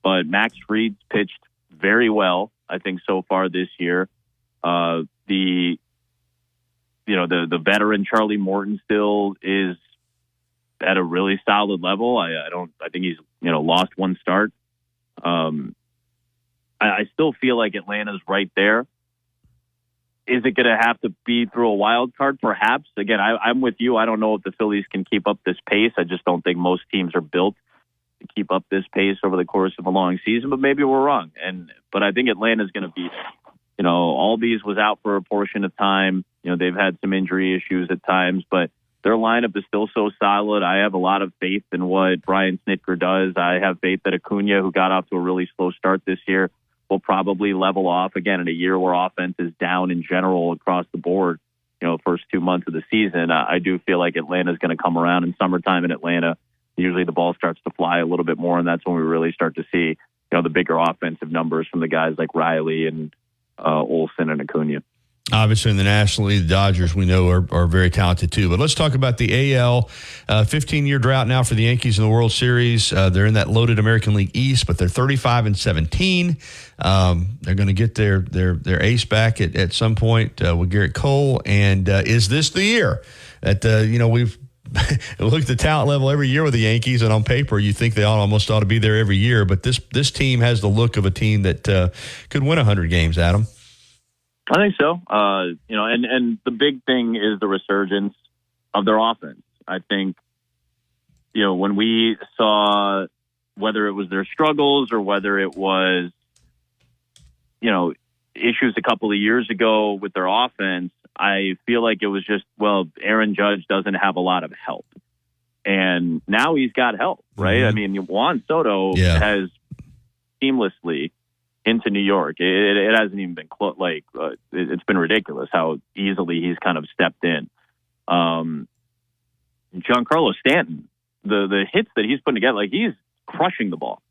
But Max Fried's pitched very well, I think, so far this year. The veteran Charlie Morton still is at a really solid level. I think he's lost 1 start. I still feel like Atlanta's right there. Is it going to have to be through a wild card? Perhaps. Again, I'm with you. I don't know if the Phillies can keep up this pace. I just don't think most teams are built to keep up this pace over the course of a long season, but maybe we're wrong. But I think Atlanta's going to beat it. Albies was out for a portion of time. They've had some injury issues at times, but their lineup is still so solid. I have a lot of faith in what Brian Snitker does. I have faith that Acuna, who got off to a really slow start this year, will probably level off again in a year where offense is down in general across the board. First 2 months of the season, I do feel like Atlanta's going to come around in summertime in Atlanta. Usually the ball starts to fly a little bit more, and that's when we really start to see, the bigger offensive numbers from the guys like Riley and Olsen and Acuna. Obviously, in the National League, the Dodgers, we know, are very talented too. But let's talk about the AL. 15-year drought now for the Yankees in the World Series. They're in that loaded American League East, but they're 35-17. They're going to get their ace back at some point with Garrett Cole. And is this the year that we've looked at the talent level every year with the Yankees, and on paper, you think they almost ought to be there every year. But this team has the look of a team that could win 100 games, Adam. I think so. And the big thing is the resurgence of their offense. I think, when we saw whether it was their struggles or whether it was, issues a couple of years ago with their offense, I feel like it was just, Aaron Judge doesn't have a lot of help. And now he's got help, right? Mm-hmm. I mean, Juan Soto has seamlessly into New York. It hasn't even been close. It's been ridiculous how easily he's kind of stepped in. Giancarlo Stanton, the hits that he's putting together, he's crushing the ball.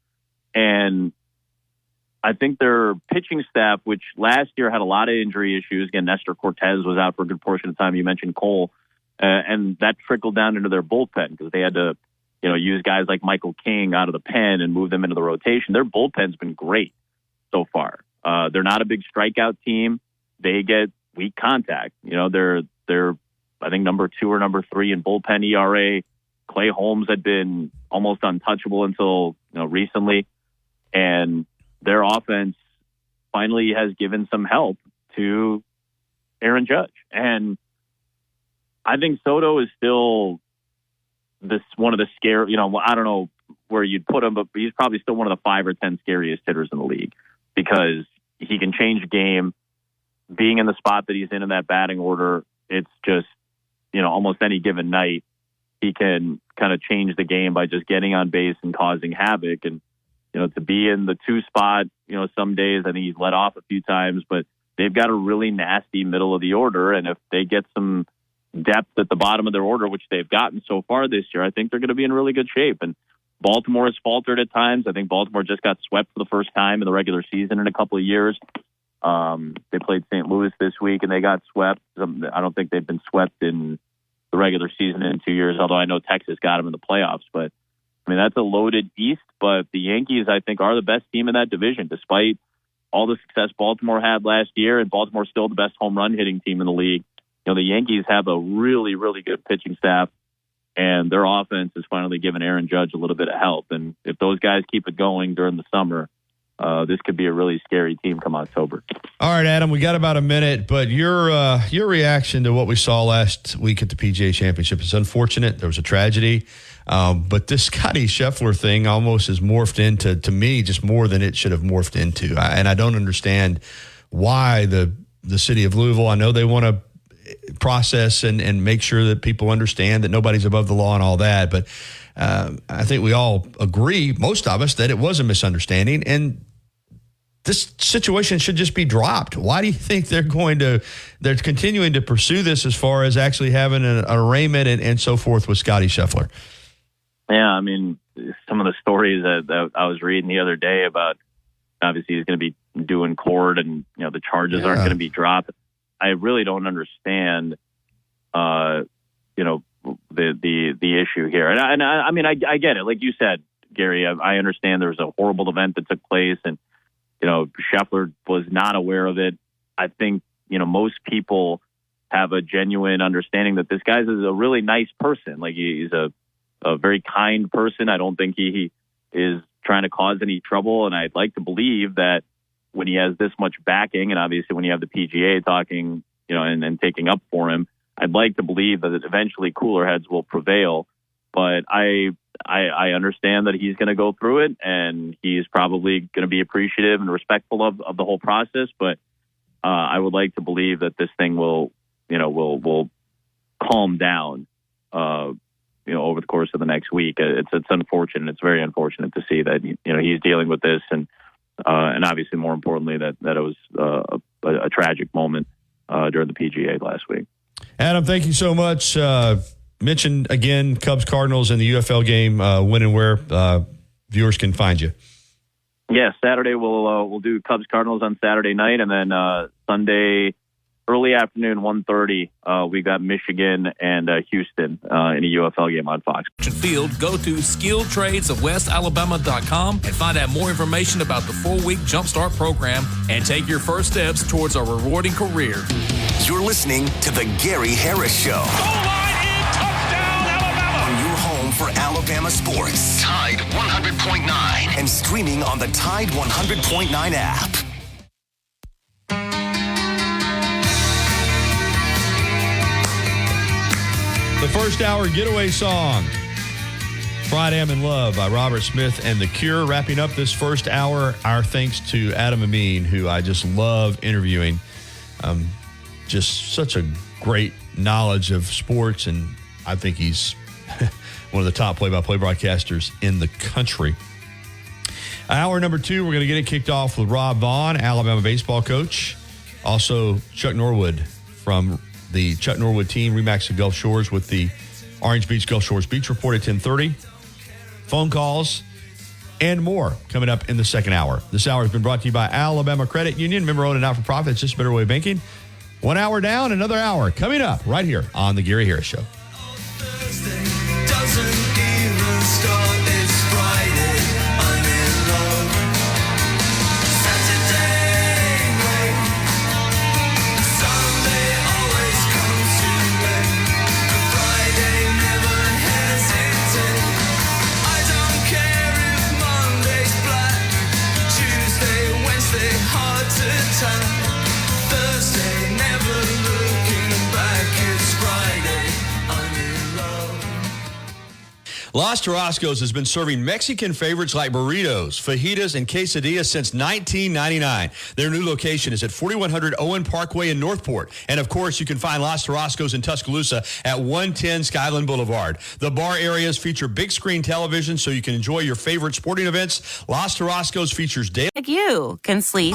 And I think their pitching staff, which last year had a lot of injury issues. Again, Nestor Cortez was out for a good portion of time. You mentioned Cole, and that trickled down into their bullpen because they had to, use guys like Michael King out of the pen and move them into the rotation. Their bullpen's been great so far. They're not a big strikeout team. They get weak contact. They're I think number 2 or number 3 in bullpen ERA. Clay Holmes had been almost untouchable until recently, and their offense finally has given some help to Aaron Judge. And I think Soto is still one of the scary. I don't know where you'd put him, but he's probably still one of the 5 or 10 scariest hitters in the league, because he can change a game. Being in the spot that he's in that batting order, it's just, almost any given night, he can kind of change the game by just getting on base and causing havoc. And, to be in the 2 spot, some days I think he's let off a few times, but they've got a really nasty middle of the order. And if they get some depth at the bottom of their order, which they've gotten so far this year, I think they're going to be in really good shape. And Baltimore has faltered at times. I think Baltimore just got swept for the first time in the regular season in a couple of years. They played St. Louis this week and they got swept. I don't think they've been swept in the regular season in 2 years, although I know Texas got them in the playoffs. But, that's a loaded East. But the Yankees, I think, are the best team in that division, despite all the success Baltimore had last year, and Baltimore's still the best home run hitting team in the league. The Yankees have a really, really good pitching staff, and their offense has finally given Aaron Judge a little bit of help. And if those guys keep it going during the summer, this could be a really scary team come October. All right, Adam, we got about a minute, but your reaction to what we saw last week at the PGA Championship is unfortunate. There was a tragedy, but this Scotty Scheffler thing almost has morphed into, to me, just more than it should have morphed into. And I don't understand why the city of Louisville, I know they want to process and make sure that people understand that nobody's above the law and all that, but I think we all agree, most of us, that it was a misunderstanding, and this situation should just be dropped. Why do you think they're continuing to pursue this as far as actually having an arraignment and so forth with Scotty Scheffler? Yeah, some of the stories that I was reading the other day about, obviously he's going to be doing court and, the charges aren't going to be dropped. I really don't understand, the issue here. And I get it. Like you said, Gary, I understand there was a horrible event that took place and, Scheffler was not aware of it. I think, most people have a genuine understanding that this guy is a really nice person. Like he's a very kind person. I don't think he is trying to cause any trouble. And I'd like to believe that, when he has this much backing, and obviously when you have the PGA talking, and taking up for him, I'd like to believe that eventually cooler heads will prevail. But I understand that he's going to go through it, and he's probably going to be appreciative and respectful of the whole process. But I would like to believe that this thing will calm down, over the course of the next week. It's unfortunate. It's very unfortunate to see that he's dealing with this, and obviously more importantly that it was a tragic moment during the PGA last week. Adam, thank you so much. Mention again Cubs Cardinals in the UFL game. When and where viewers can find you. Yeah, Saturday we'll do Cubs Cardinals on Saturday night, and then Sunday early afternoon 1:30 we got Michigan and Houston in a UFL game on Fox. Field, go to skilltradesofwestalabama.com and find out more information about the 4-week Jumpstart program and take your first steps towards a rewarding career. You're listening to The Gary Harris Show. On your home for Alabama sports. Tide 100.9 and streaming on the Tide 100.9 app. The first hour getaway song, Friday I'm in Love by Robert Smith and The Cure. Wrapping up this first hour, our thanks to Adam Amin, who I just love interviewing. Just such a great knowledge of sports, and I think he's one of the top play-by-play broadcasters in the country. Hour number 2, we're going to get it kicked off with Rob Vaughn, Alabama baseball coach. Also, Chuck Norwood from the Chuck Norwood team, Remax of Gulf Shores, with the Orange Beach Gulf Shores Beach Report at 10:30. Phone calls and more coming up in the second hour. This hour has been brought to you by Alabama Credit Union, member-owned and not-for-profit. It's just a better way of banking. 1 hour down, another hour coming up right here on The Gary Harris Show. Los Tarascos has been serving Mexican favorites like burritos, fajitas, and quesadillas since 1999. Their new location is at 4100 Owen Parkway in Northport. And, of course, you can find Los Tarascos in Tuscaloosa at 110 Skyland Boulevard. The bar areas feature big screen television so you can enjoy your favorite sporting events. Los Tarascos features daily. Like you can sleep.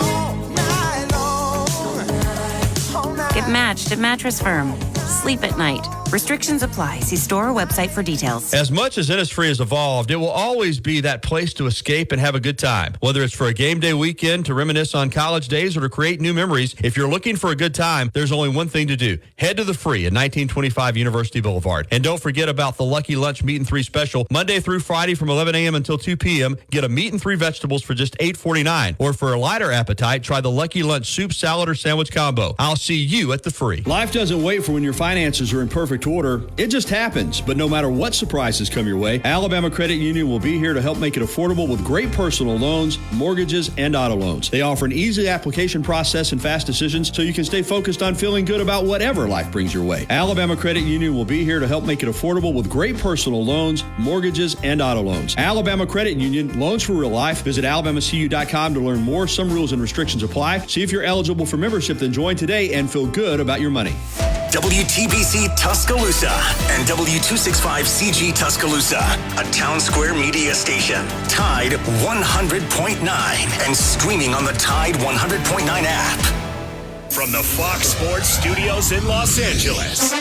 Get matched at Mattress Firm. Sleep at night. Restrictions apply. See store or website for details. As much as Innisfree has evolved, it will always be that place to escape and have a good time. Whether it's for a game day weekend, to reminisce on college days, or to create new memories, if you're looking for a good time, there's only one thing to do. Head to the Free at 1925 University Boulevard. And don't forget about the Lucky Lunch Meat and 3 special. Monday through Friday from 11 a.m. until 2 p.m. Get a meat and 3 vegetables for just $8.49. Or for a lighter appetite, try the Lucky Lunch soup, salad, or sandwich combo. I'll see you at the Free. Life doesn't wait for when your finances are in perfect order. It just happens. But no matter what surprises come your way, Alabama Credit Union will be here to help make it affordable with great personal loans, mortgages, and auto loans. They offer an easy application process and fast decisions so you can stay focused on feeling good about whatever life brings your way. Alabama Credit Union will be here to help make it affordable with great personal loans, mortgages, and auto loans. Alabama Credit Union, loans for real life. Visit alabamacu.com to learn more. Some rules and restrictions apply. See if you're eligible for membership, then join today and feel good about your money. WTBC Tuscaloosa and W265CG Tuscaloosa, a Town Square media station. Tide 100.9 and streaming on the Tide 100.9 app. From the Fox Sports Studios in Los Angeles,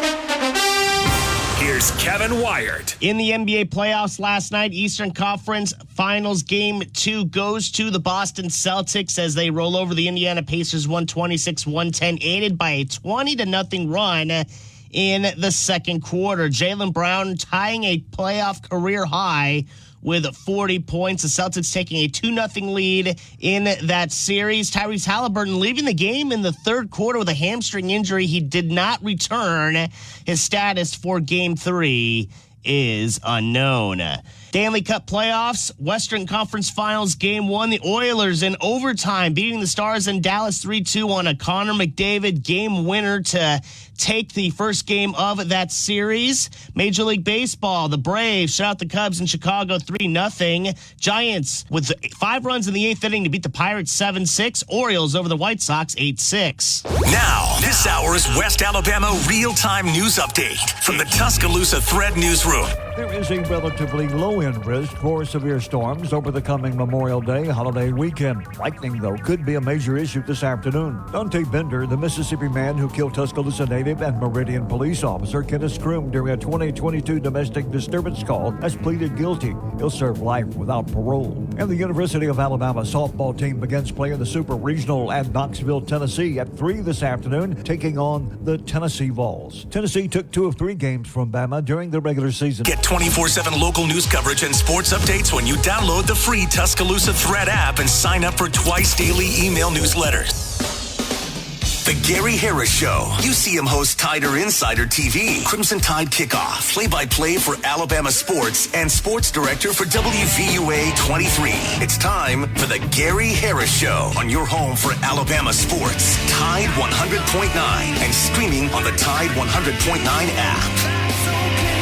here's Kevin Wyatt. In the NBA playoffs last night, Eastern Conference Finals Game 2 goes to the Boston Celtics as they roll over the Indiana Pacers 126-110, aided by a 20-0 run in the second quarter. Jaylen Brown tying a playoff career high with 40 points. The Celtics taking a 2-0 lead in that series. Tyrese Halliburton leaving the game in the third quarter with a hamstring injury. He did not return. His status for Game 3 is unknown. Stanley Cup playoffs, Western Conference Finals Game 1. The Oilers in overtime beating the Stars in Dallas 3-2 on a Connor McDavid game winner to take the first game of that series. Major League Baseball, the Braves shut out the Cubs in Chicago 3-0. Giants with 5 runs in the 8th inning to beat the Pirates 7-6. Orioles over the White Sox 8-6. Now, this hour's West Alabama real-time news update from the Tuscaloosa Thread Newsroom. There is a relatively low-end risk for severe storms over the coming Memorial Day holiday weekend. Lightning, though, could be a major issue this afternoon. Dante Bender, the Mississippi man who killed Tuscaloosa native and Meridian police officer Kenneth Scroom during a 2022 domestic disturbance call, has pleaded guilty. He'll serve life without parole. And the University of Alabama softball team begins playing the Super Regional at Knoxville, Tennessee at 3 this afternoon, taking on the Tennessee Vols. Tennessee took 2 of 3 games from Bama during the regular season. Get 24/7 local news coverage and sports updates when you download the free Tuscaloosa Thread app and sign up for twice daily email newsletters. The Gary Harris Show. UCM host Tider Insider TV, Crimson Tide Kickoff, play-by-play for Alabama sports, and sports director for WVUA 23. It's time for the Gary Harris Show on your home for Alabama sports. Tide 100.9 and streaming on the Tide 100.9 app.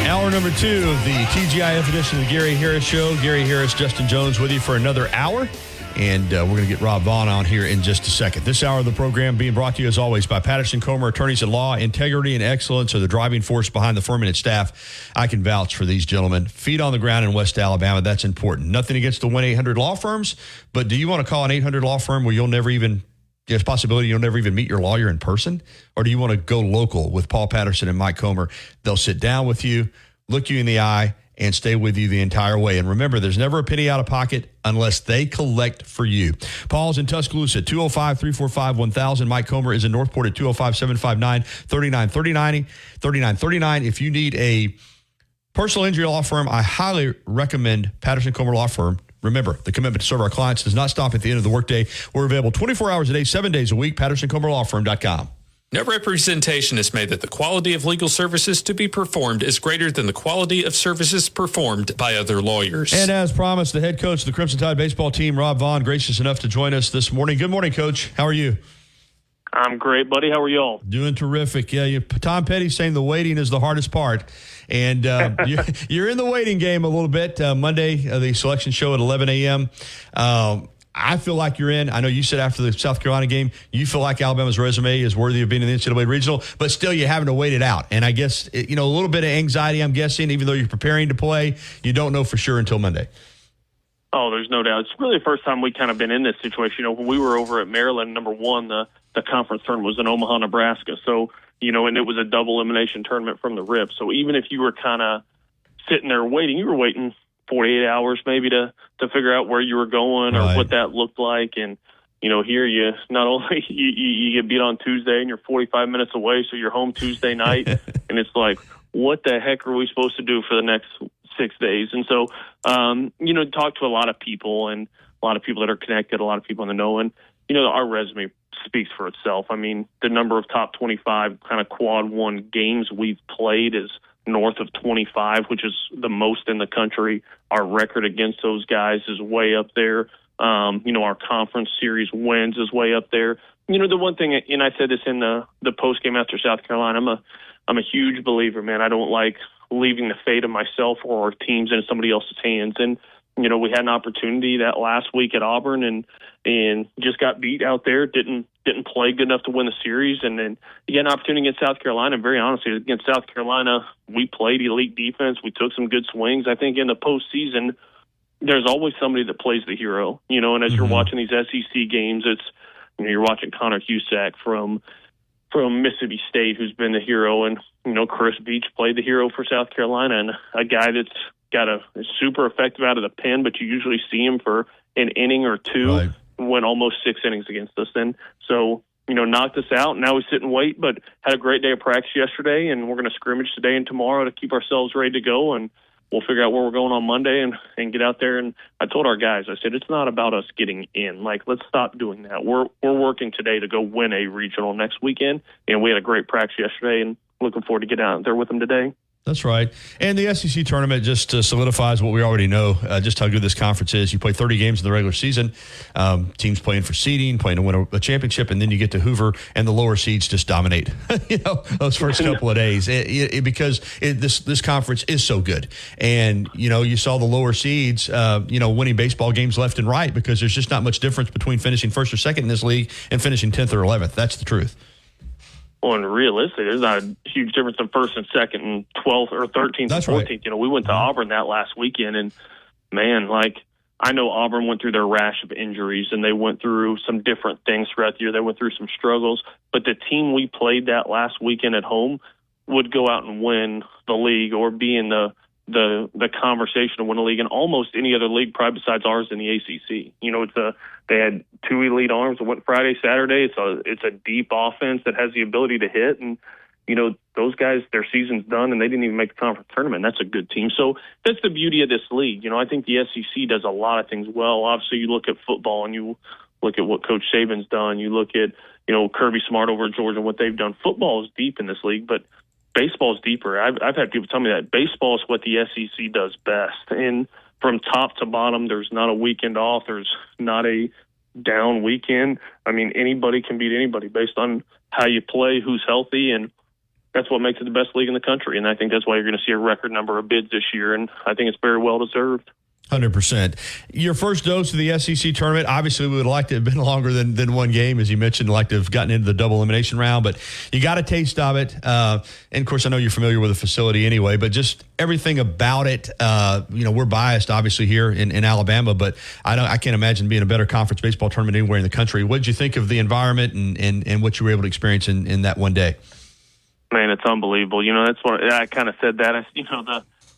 Hour number 2 of the TGIF edition of the Gary Harris Show. Gary Harris, Justin Jones with you for another hour. And we're going to get Rob Vaughn on here in just a second. This hour of the program being brought to you, as always, by Patterson Comer, attorneys at law. Integrity and excellence are the driving force behind the firm and its staff. I can vouch for these gentlemen. Feet on the ground in West Alabama, that's important. Nothing against the 1-800 law firms, but do you want to call an 800 law firm where you'll never even, there's a possibility you'll never even meet your lawyer in person? Or do you want to go local with Paul Patterson and Mike Comer? They'll sit down with you, look you in the eye, and stay with you the entire way. And remember, there's never a penny out of pocket unless they collect for you. Paul's in Tuscaloosa, 205-345-1000. Mike Comer is in Northport at 205-759-3939. If you need a personal injury law firm, I highly recommend Patterson Comer Law Firm. Remember, the commitment to serve our clients does not stop at the end of the workday. We're available 24 hours a day, 7 days a week, PattersonComerLawFirm.com. No representation is made that the quality of legal services to be performed is greater than the quality of services performed by other lawyers. And as promised, the head coach of the Crimson Tide baseball team, Rob Vaughn, gracious enough to join us this morning. Good morning, Coach. How are you? I'm great, buddy. How are y'all? Doing terrific. Yeah, Tom Petty saying the waiting is the hardest part. And you're in the waiting game a little bit. Monday, the selection show at 11 a.m., I feel like you're in. I know you said after the South Carolina game, you feel like Alabama's resume is worthy of being in the NCAA regional, but still you're having to wait it out. And I guess, a little bit of anxiety, I'm guessing, even though you're preparing to play, you don't know for sure until Monday. Oh, there's no doubt. It's really the first time we kind of been in this situation. When we were over at Maryland, number one, the conference tournament was in Omaha, Nebraska. So, and it was a double elimination tournament from the rip. So even if you were kind of sitting there waiting, you were waiting 48 hours maybe to figure out where you were going or what that looked like. And, here you not only you get beat on Tuesday and you're 45 minutes away, so you're home Tuesday night. And it's like, what the heck are we supposed to do for the next 6 days? And so, talk to a lot of people and a lot of people that are connected, a lot of people in the know. And, our resume speaks for itself. I mean, the number of top 25 kind of quad one games we've played is north of 25, which is the most in the country. Our record against those guys is way up there. Our conference series wins is way up there. The one thing, and I said this in the post game after South Carolina, I'm a huge believer, man. I don't like leaving the fate of myself or our teams in somebody else's hands. And, we had an opportunity that last week at Auburn and just got beat out there, didn't play good enough to win the series. And then you get an opportunity against South Carolina. And very honestly, against South Carolina, we played elite defense. We took some good swings. I think in the postseason, there's always somebody that plays the hero, and as you're watching these SEC games, it's, you're watching Connor Husak from Mississippi State, who's been the hero. And, Chris Beach played the hero for South Carolina, and a guy that's is super effective out of the pen, but you usually see him for an inning or two, went almost 6 innings against us. And so, knocked us out. Now we sit and wait, but had a great day of practice yesterday, and we're going to scrimmage today and tomorrow to keep ourselves ready to go. And we'll figure out where we're going on Monday and get out there. And I told our guys, I said, it's not about us getting in. Let's stop doing that. We're working today to go win a regional next weekend. And we had a great practice yesterday and looking forward to getting out there with them today. That's right. And the SEC tournament just solidifies what we already know, just how good this conference is. You play 30 games in the regular season, teams playing for seeding, playing to win a championship, and then you get to Hoover, and the lower seeds just dominate, those first couple of days. Because this conference is so good. And, you saw the lower seeds, winning baseball games left and right because there's just not much difference between finishing first or second in this league and finishing 10th or 11th. That's the truth. Well, and realistically, there's not a huge difference in first and second and 12th or 13th and 14th. Right. We went to Auburn that last weekend, and, man, I know Auburn went through their rash of injuries, and they went through some different things throughout the year. They went through some struggles. But the team we played that last weekend at home would go out and win the league or be in the conversation to win a league in almost any other league probably besides ours in the ACC. They had two elite arms that went Friday, Saturday. It's a deep offense that has the ability to hit, and those guys, their season's done and they didn't even make the conference tournament. That's a good team. So that's the beauty of this league. I think the SEC does a lot of things well. Obviously, you look at football and you look at what Coach Saban's done. You look at Kirby Smart over at Georgia and what they've done. Football is deep in this league, but baseball's deeper. I've had people tell me that baseball is what the SEC does best. And from top to bottom, there's not a weekend off. There's not a down weekend. I mean, anybody can beat anybody based on how you play, who's healthy, and that's what makes it the best league in the country. And I think that's why you're going to see a record number of bids this year, and I think it's very well deserved. 100%. Your first dose of the SEC tournament, obviously we would like to have been longer than one game, as you mentioned, like to have gotten into the double elimination round, but you got a taste of it. And of course, I know you're familiar with the facility anyway, but just everything about it, we're biased obviously here in Alabama, but I can't imagine being a better conference baseball tournament anywhere in the country. What did you think of the environment and what you were able to experience in that one day? Man, it's unbelievable. That's what I kind of said that.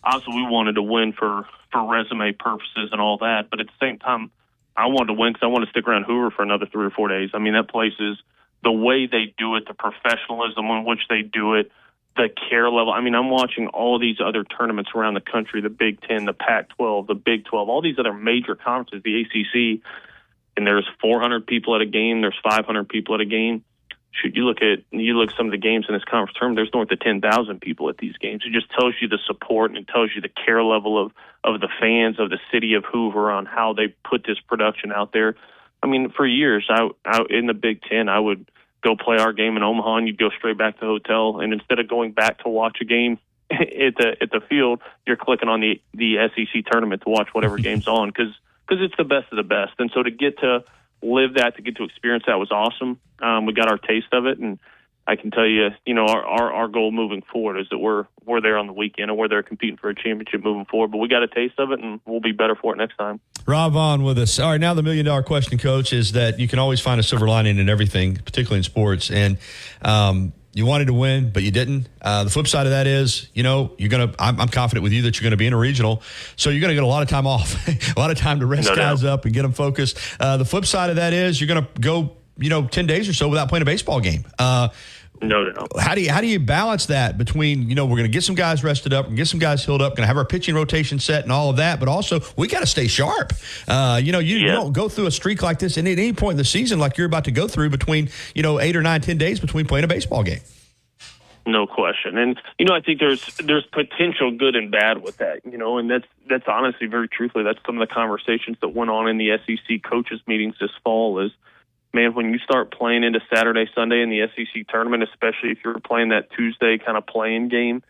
Obviously we wanted to win for resume purposes and all that, but at the same time, I wanted to win because I want to stick around Hoover for another 3 or 4 days. I mean, that place is the way they do it, the professionalism in which they do it, the care level. I mean, I'm watching all these other tournaments around the country, the Big Ten, the Pac-12, the Big 12, all these other major conferences, the ACC, and there's 400 people at a game, there's 500 people at a game. Shoot, you look at some of the games in this conference tournament, there's north of 10,000 people at these games. It just tells you the support and it tells you the care level of the fans of the city of Hoover on how they put this production out there. I mean, for years, I in the Big Ten, I would go play our game in Omaha and you'd go straight back to the hotel. And instead of going back to watch a game at the field, you're clicking on the SEC tournament to watch whatever game's on because it's the best of the best. And so to get to live that, to get to experience that was awesome. We got our taste of it, and I can tell you, our goal moving forward is that we're there on the weekend and we're there competing for a championship moving forward. But we got a taste of it, and we'll be better for it next time. Rob Vaughn with us. All right, now the $1 million question, Coach, is that you can always find a silver lining in everything, particularly in sports. And you wanted to win, but you didn't. The flip side of that is, I'm confident with you that you're going to be in a regional, so you're going to get a lot of time off, a lot of time to rest guys up and get them focused. The flip side of that is you're going to go 10 days or so without playing a baseball game. No. How do you balance that between, we're going to get some guys rested up and get some guys healed up, going to have our pitching rotation set and all of that, but also we got to stay sharp. You don't go through a streak like this at any point in the season like you're about to go through between, 8 or 9, 10 days between playing a baseball game. No question. And, I think there's potential good and bad with that, and that's honestly, very truthfully, that's some of the conversations that went on in the SEC coaches meetings this fall is, man, when you start playing into Saturday, Sunday in the SEC tournament, especially if you're playing that Tuesday kind of playing game,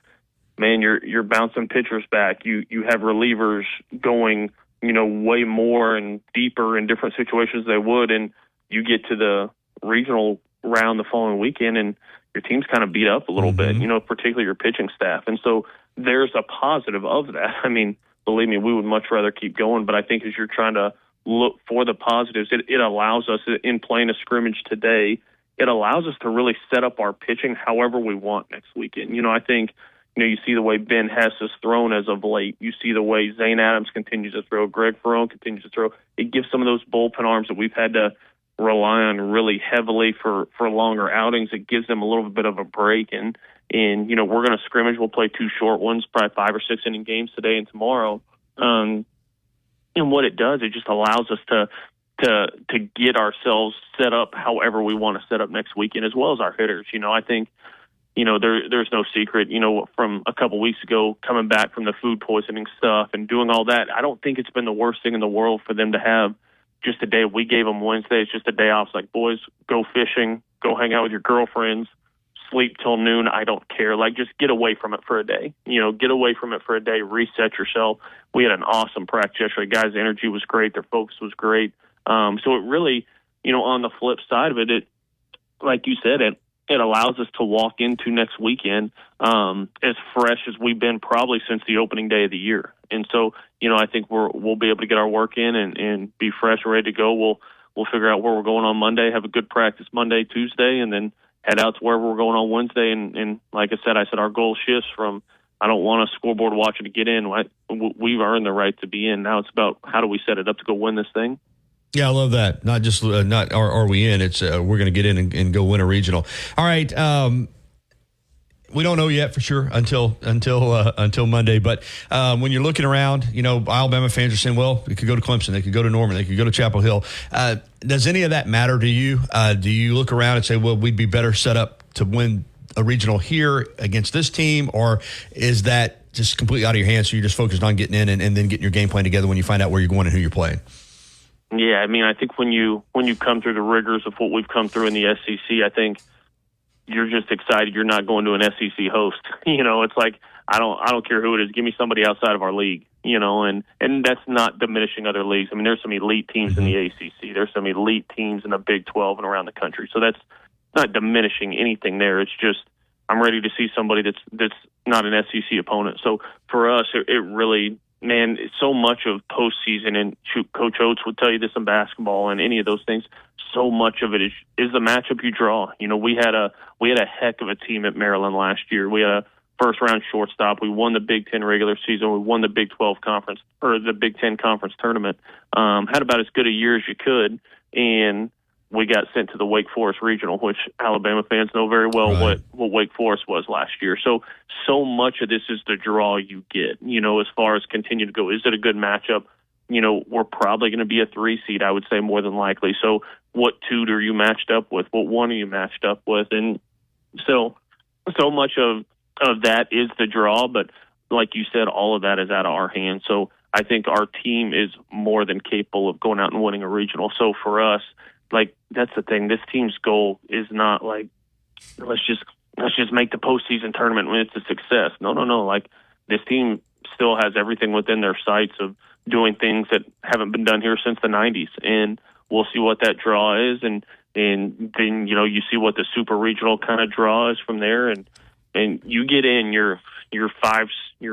man, you're bouncing pitchers back. You have relievers going, way more and deeper in different situations they would, and you get to the regional round the following weekend, and your team's kind of beat up a little bit, particularly your pitching staff. And so there's a positive of that. I mean, believe me, we would much rather keep going, but I think as you're trying to look for the positives, it allows us in playing a scrimmage today, it allows us to really set up our pitching however we want next weekend. I think, you see the way Ben Hess has thrown as of late. You see the way Zane Adams continues to throw, Greg Ferrone continues to throw. It gives some of those bullpen arms that we've had to rely on really heavily for longer outings. It gives them a little bit of a break. And we're going to scrimmage. We'll play 2 short ones, probably 5 or 6 inning games today and tomorrow. And what it does, it just allows us to get ourselves set up however we want to set up next weekend, as well as our hitters. I think, there's no secret, from a couple weeks ago, coming back from the food poisoning stuff and doing all that. I don't think it's been the worst thing in the world for them to have just a day. We gave them Wednesday. It's just a day off. It's like, boys, go fishing, go hang out with your girlfriends, sleep till noon. I don't care. Like, just get away from it for a day. Get away from it for a day, reset yourself. We had an awesome practice yesterday. Guys' energy was great. Their focus was great. So it really, on the flip side of it, like you said, it allows us to walk into next weekend as fresh as we've been probably since the opening day of the year. And so, I think we'll be able to get our work in and be fresh and ready to go. We'll figure out where we're going on Monday, have a good practice Monday, Tuesday, and then head out to wherever we're going on Wednesday. And like I said, our goal shifts from I don't want a scoreboard watcher to get in. We've earned the right to be in. Now it's about how do we set it up to go win this thing. Yeah, I love that. Not just not are we in? It's we're going to get in and go win a regional. All right. We don't know yet for sure until Monday. But when you're looking around, Alabama fans are saying, well, they could go to Clemson, they could go to Norman, they could go to Chapel Hill. Does any of that matter to you? Do you look around and say, well, we'd be better set up to win a regional here against this team, or is that just completely out of your hands? So you're just focused on getting in and then getting your game plan together when you find out where you're going and who you're playing? Yeah, I mean, I think when you come through the rigors of what we've come through in the SEC, I think you're just excited you're not going to an SEC host. It's like I don't care who it is. Give me somebody outside of our league. And that's not diminishing other leagues. I mean, there's some elite teams in the ACC. There's some elite teams in the Big 12 and around the country. So that's not diminishing anything there. It's just I'm ready to see somebody that's not an SEC opponent. So for us, it really. Man, so much of postseason, and Coach Oates would tell you this in basketball and any of those things, so much of it is the matchup you draw. We had a heck of a team at Maryland last year. We had a first round shortstop. We won the Big Ten regular season. We won the Big 12 conference or the Big Ten conference tournament. Had about as good a year as you could, and we got sent to the Wake Forest Regional, which Alabama fans know very well what Wake Forest was last year. So much of this is the draw you get, as far as continue to go. Is it a good matchup? We're probably going to be a 3 seed, I would say, more than likely. So what 2 are you matched up with? What 1 are you matched up with? And so much of that is the draw, but like you said, all of that is out of our hands. So I think our team is more than capable of going out and winning a regional. So for us, that's the thing. This team's goal is not like, let's just make the postseason tournament when it's a success. No. Like, this team still has everything within their sights of doing things that haven't been done here since the 90s. And we'll see what that draw is. And then, you see what the super regional kind of draw is from there. And you get in, you're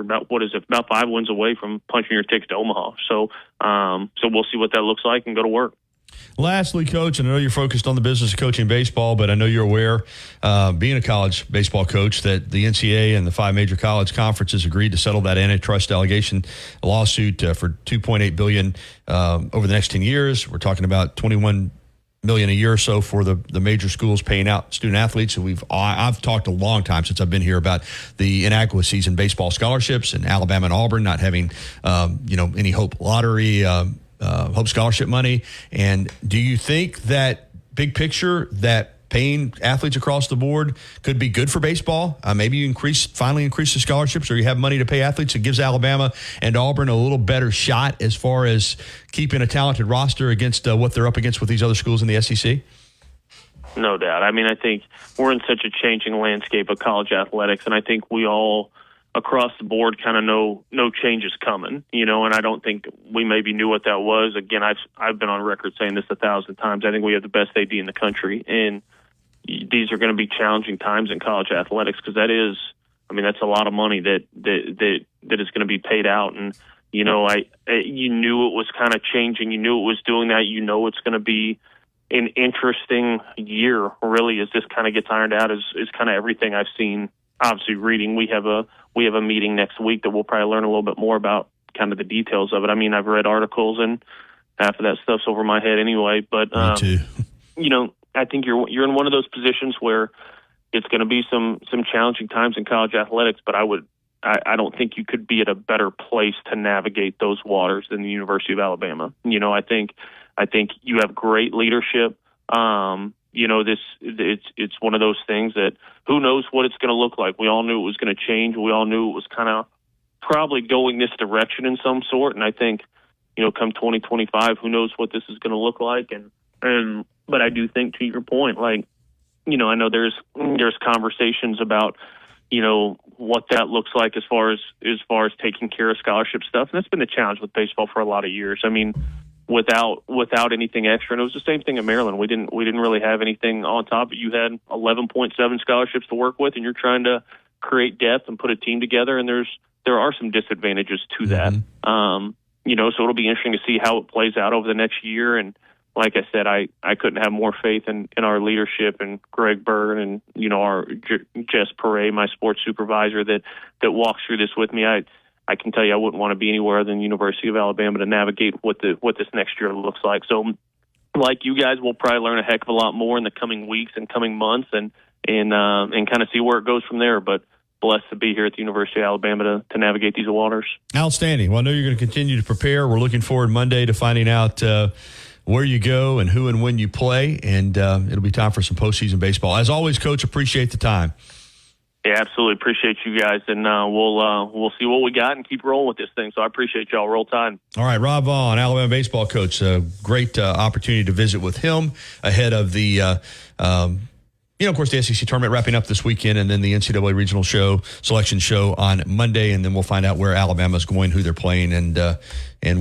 about, about 5 wins away from punching your ticket to Omaha. So we'll see what that looks like and go to work. Lastly, Coach, and I know you're focused on the business of coaching baseball, but I know you're aware, being a college baseball coach, that the NCAA and the 5 major college conferences agreed to settle that antitrust allegation lawsuit for $2.8 billion over the next 10 years. We're talking about $21 million a year or so for the major schools paying out student athletes. So I've talked a long time since I've been here about the inadequacies in baseball scholarships, and Alabama and Auburn not having any Hope Lottery. Hope Scholarship money. And do you think that big picture, that paying athletes across the board could be good for baseball? Maybe you finally increase the scholarships, or you have money to pay athletes. It gives Alabama and Auburn a little better shot as far as keeping a talented roster against what they're up against with these other schools in the SEC? No doubt. I mean, I think we're in such a changing landscape of college athletics, and I think we all across the board kind of know no change is coming, and I don't think we maybe knew what that was. Again, I've been on record saying this 1,000 times. I think we have the best AD in the country, and these are going to be challenging times in college athletics, because that's a lot of money that is going to be paid out. And you knew it was kind of changing. You knew it was doing that. It's going to be an interesting year, really, as this kind of gets ironed out. Is kind of everything I've seen. Obviously, reading. We have a meeting next week that we'll probably learn a little bit more about kind of the details of it. I mean, I've read articles, and half of that stuff's over my head anyway. But me too. I think you're in one of those positions where it's going to be some challenging times in college athletics. But I don't think you could be at a better place to navigate those waters than the University of Alabama. I think you have great leadership. it's one of those things that who knows what it's going to look like. We all knew it was going to change. We all knew it was kind of probably going this direction in some sort. And I think, come 2025, who knows what this is going to look like. But I do think, to your point, I know there's conversations about, what that looks like as far as taking care of scholarship stuff. And that's been the challenge with baseball for a lot of years. I mean, without anything extra. And it was the same thing in Maryland. We didn't really have anything on top, but you had 11.7 scholarships to work with, and you're trying to create depth and put a team together. And there are some disadvantages to that. So it'll be interesting to see how it plays out over the next year. And like I said, I couldn't have more faith in our leadership and Greg Byrne and, our Jess Perret, my sports supervisor that walks through this with me. I can tell you I wouldn't want to be anywhere other than the University of Alabama to navigate what this next year looks like. So like you guys, we'll probably learn a heck of a lot more in the coming weeks and coming months and kind of see where it goes from there. But blessed to be here at the University of Alabama to navigate these waters. Outstanding. Well, I know you're going to continue to prepare. We're looking forward Monday to finding out where you go and who and when you play, and it'll be time for some postseason baseball. As always, Coach, appreciate the time. Yeah, absolutely. Appreciate you guys, and we'll see what we got and keep rolling with this thing. So I appreciate y'all. Roll Tide. All right, Rob Vaughn, Alabama baseball coach. Great opportunity to visit with him ahead of the of course, the SEC tournament wrapping up this weekend, and then the NCAA regional selection show on Monday, and then we'll find out where Alabama's going, who they're playing, and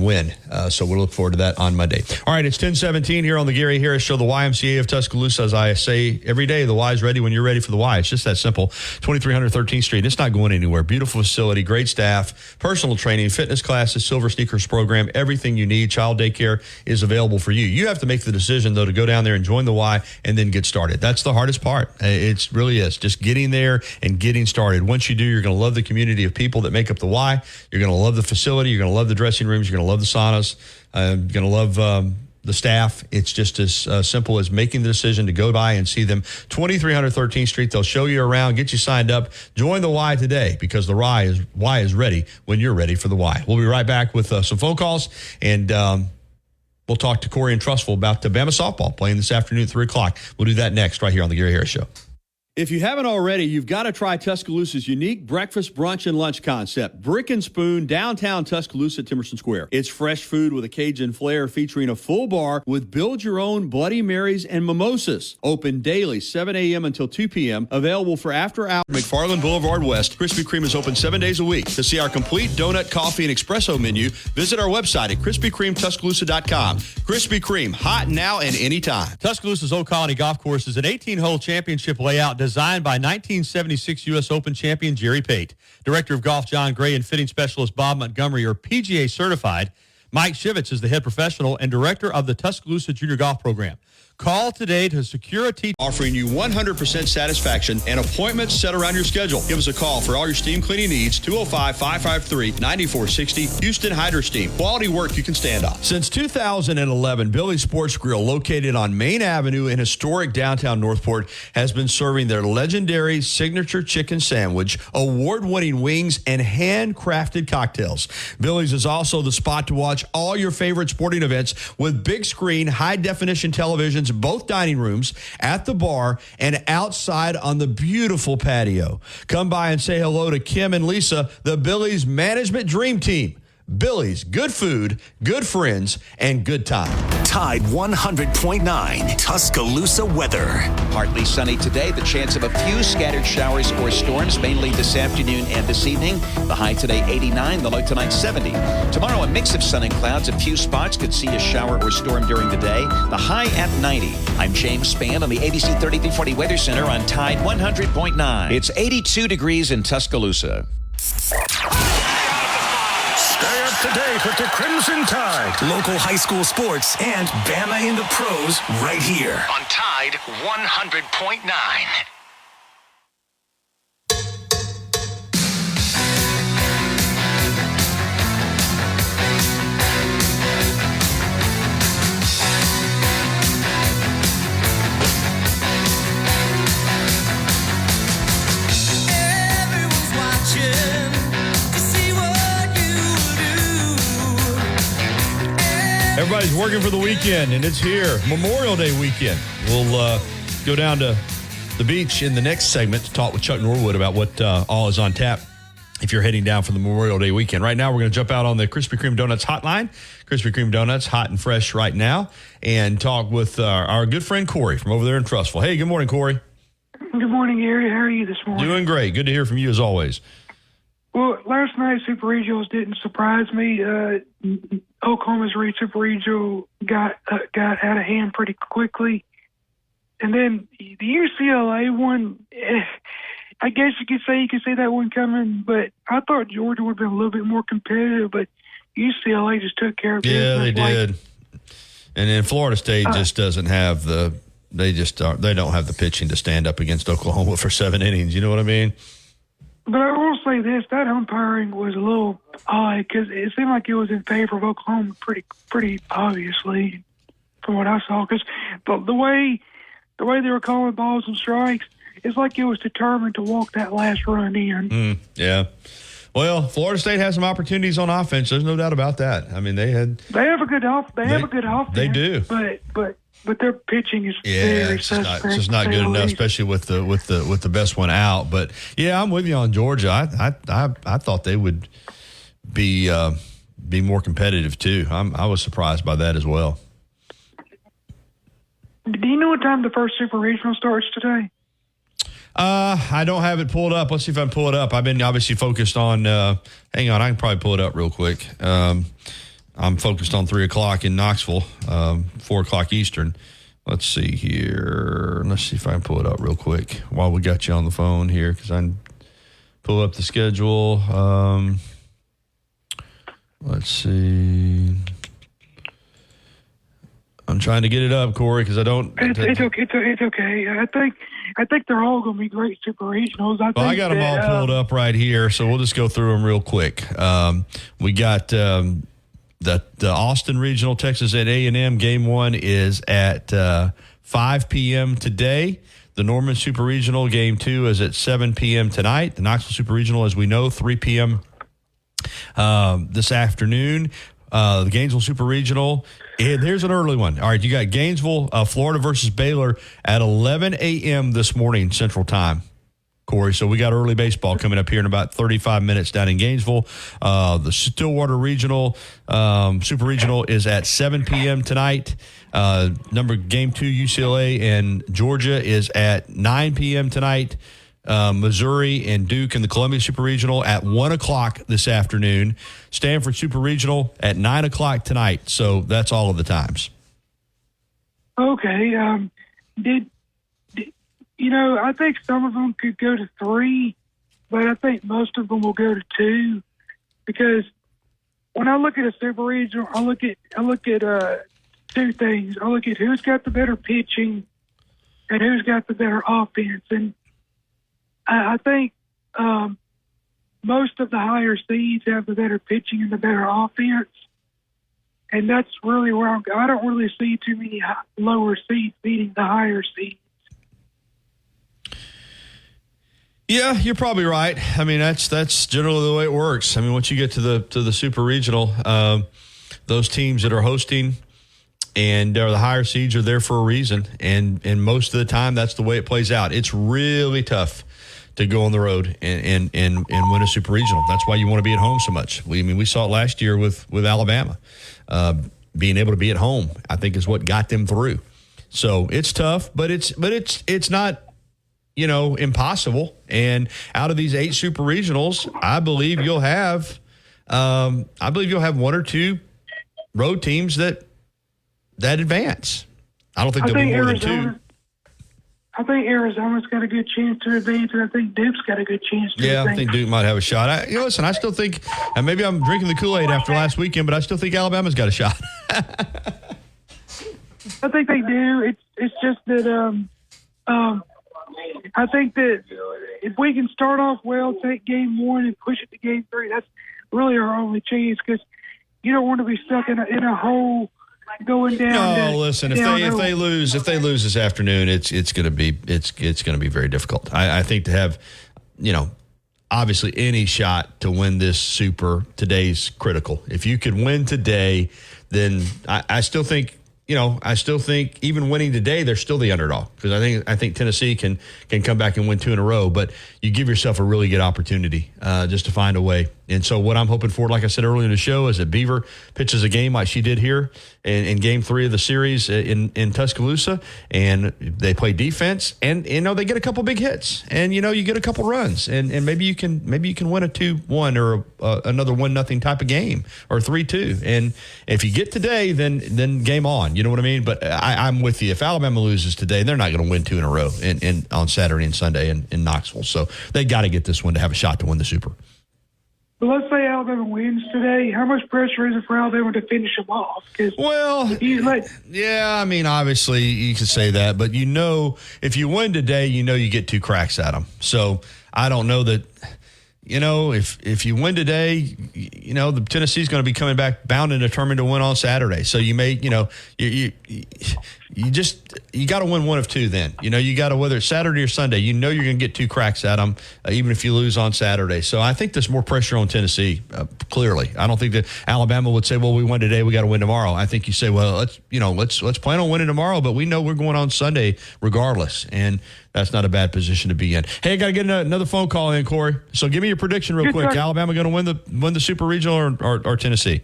when. So we'll look forward to that on Monday. All right, it's 10:17 here on the Gary Harris Show, the YMCA of Tuscaloosa. As I say every day, the Y is ready when you're ready for the Y. It's just that simple. 2300 13th Street. It's not going anywhere. Beautiful facility, great staff, personal training, fitness classes, Silver Sneakers program, everything you need. Child daycare is available for you. You have to make the decision, though, to go down there and join the Y and then get started. That's the hardest part. It really is. Just getting there and getting started. Once you do, you're going to love the community of people that make up the Y. You're going to love the facility. You're going to love the dressing rooms. You're going to love the saunas. You're going to love the staff. It's just as simple as making the decision to go by and see them. 2300 13th Street. They'll show you around, get you signed up. Join the Y today, because the Y is ready when you're ready for the Y. We'll be right back with some phone calls, and we'll talk to Corey and Trustful about the Bama softball playing this afternoon at 3 o'clock. We'll do that next right here on the Gary Harris Show. If you haven't already, you've got to try Tuscaloosa's unique breakfast, brunch, and lunch concept, Brick and Spoon, downtown Tuscaloosa at Timerson Square. It's fresh food with a Cajun flair, featuring a full bar with build-your-own Bloody Marys and mimosas. Open daily, 7 a.m. until 2 p.m. Available for after-hours. McFarland Boulevard West. Krispy Kreme is open 7 days a week. To see our complete donut, coffee, and espresso menu, visit our website at KrispyKremeTuscaloosa.com. Krispy Kreme, hot now and anytime. Tuscaloosa's Old Colony Golf Course is an 18-hole championship layout designed by 1976 U.S. Open champion Jerry Pate. Director of Golf John Gray and fitting specialist Bob Montgomery are PGA certified. Mike Shivitz is the head professional and director of the Tuscaloosa Junior Golf Program. Call today to secure a tee. Offering you 100% satisfaction and appointments set around your schedule. Give us a call for all your steam cleaning needs, 205-553-9460. Houston Hydro Steam. Quality work you can stand on. Since 2011, Billy's Sports Grill, located on Main Avenue in historic downtown Northport, has been serving their legendary signature chicken sandwich, award-winning wings, and handcrafted cocktails. Billy's is also the spot to watch all your favorite sporting events with big screen, high-definition televisions, both dining rooms, at the bar, and outside on the beautiful patio. Come by and say hello to Kim and Lisa, the Billy's Management Dream Team. Billy's, good food, good friends, and good time. Tide 100.9 Tuscaloosa weather. Partly sunny today. The chance of a few scattered showers or storms, mainly this afternoon and this evening. The high today 89, the low tonight 70. Tomorrow a mix of sun and clouds. A few spots could see a shower or storm during the day. The high at 90. I'm James Spann on the ABC 3340 Weather Center on Tide 100.9. It's 82 degrees in Tuscaloosa. Stay up to date with the Crimson Tide. Local high school sports and Bama in the pros right here on Tide 100.9. Everybody's working for the weekend, and it's here. Memorial Day weekend. We'll go down to the beach in the next segment to talk with Chuck Norwood about what all is on tap if you're heading down for the Memorial Day weekend. Right now, we're going to jump out on the Krispy Kreme Donuts hotline. Krispy Kreme Donuts, hot and fresh right now, and talk with our good friend Corey from over there in Trussville. Hey, good morning, Corey. Good morning, Gary. How are you this morning? Doing great. Good to hear from you as always. Well, last night Super Regionals didn't surprise me. Oklahoma's Super Regional got out of hand pretty quickly, and then the UCLA one. I guess you could say that one coming, but I thought Georgia would have been a little bit more competitive, but UCLA just took care of business. Yeah, they did. And then Florida State just doesn't have they don't have the pitching to stand up against Oklahoma for 7 innings. You know what I mean? But I will say this, that umpiring was a little odd because it seemed like it was in favor of Oklahoma pretty obviously from what I saw. Because the way they were calling balls and strikes, it's like it was determined to walk that last run in. Yeah. Well, Florida State has some opportunities on offense. There's no doubt about that. I mean, they have a good offense. They do. But their pitching is very suspect. It's just not good enough, especially with the best one out. But yeah, I'm with you on Georgia. I thought they would be more competitive too. I was surprised by that as well. Do you know what time the first Super Regional starts today? I don't have it pulled up. Let's see if I can pull it up. I've been obviously focused on. Hang on, I can probably pull it up real quick. I'm focused on 3:00 in Knoxville, 4:00 Eastern. Let's see here. Let's see if I can pull it up real quick while we got you on the phone here, because I can pull up the schedule. Let's see. I'm trying to get it up, Corey, because I don't. It's okay. I think they're all going to be great Super Regionals. I got them all pulled up right here, so we'll just go through them real quick. We got the Austin Regional, Texas at A&M. Game 1 is at 5 p.m. today. The Norman Super Regional, Game 2 is at 7 p.m. tonight. The Knoxville Super Regional, as we know, 3 p.m. This afternoon. The Gainesville Super Regional. And here's an early one. All right, you got Gainesville, Florida versus Baylor at 11 a.m. this morning Central Time, Corey. So we got early baseball coming up here in about 35 minutes down in Gainesville. The Stillwater Regional, Super Regional is at 7 p.m. tonight. Game 2, UCLA and Georgia is at 9 p.m. tonight. Missouri and Duke in the Columbia Super Regional at 1 o'clock this afternoon. Stanford Super Regional at 9 o'clock tonight. So that's all of the times. Okay. I think some of them could go to 3, but I think most of them will go to 2 because when I look at a Super Regional, I look at 2 things. I look at who's got the better pitching and who's got the better offense. And I think most of the higher seeds have the better pitching and the better offense, and that's really where I don't really see too many lower seeds beating the higher seeds. Yeah, you're probably right. I mean, that's generally the way it works. I mean, once you get to the Super Regional, those teams that are hosting and the higher seeds are there for a reason, and most of the time that's the way it plays out. It's really tough to go on the road and win a Super Regional. That's why you want to be at home so much. We saw it last year with Alabama. Being able to be at home, I think, is what got them through. So it's tough, but it's not, impossible. And out of these 8 Super Regionals, I believe you'll have 1 or 2 road teams that advance. I don't think there'll be more than 2. I think Arizona's got a good chance to advance, and I think Duke's got a good chance to advance. I think Duke might have a shot. Listen, I still think, and maybe I'm drinking the Kool-Aid after last weekend, but I still think Alabama's got a shot. I think they do. It's just that I think that if we can start off well, take Game 1 and push it to Game 3, that's really our only chance because you don't want to be stuck in a hole going down. No, listen. If they lose this afternoon, it's going to be very difficult. I think to have, obviously any shot to win this Super today's critical. If you could win today, then I still think I still think even winning today, they're still the underdog because I think Tennessee can come back and win 2 in a row. But you give yourself a really good opportunity just to find a way. And so what I'm hoping for, like I said earlier in the show, is that Beaver pitches a game like she did here in Game 3 of the series in Tuscaloosa, and they play defense, and they get a couple big hits, and you get a couple runs, and maybe you can win a 2-1 or another 1-0 type of game or 3-2. And if you get today, then game on. You know what I mean? But I'm with you. If Alabama loses today, they're not going to win 2 in a row on Saturday and Sunday in Knoxville. So they got to get this one to have a shot to win the Super. Let's say Alabama wins today. How much pressure is it for Alabama to finish them off? Yeah, I mean, obviously you could say that, but if you win today, you get 2 cracks at them. So I don't know that, if you win today, the Tennessee's going to be coming back bound and determined to win on Saturday. So you may, you got to win one of 2 then. You got to, whether it's Saturday or Sunday, you're going to get 2 cracks at them, even if you lose on Saturday. So I think there's more pressure on Tennessee, clearly. I don't think that Alabama would say, well, we won today, we got to win tomorrow. I think you say, well, let's plan on winning tomorrow, but we know we're going on Sunday regardless. And that's not a bad position to be in. Hey, I got to get another phone call in, Corey. So give me your prediction real quick. Alabama going to win the Super Regional or Tennessee?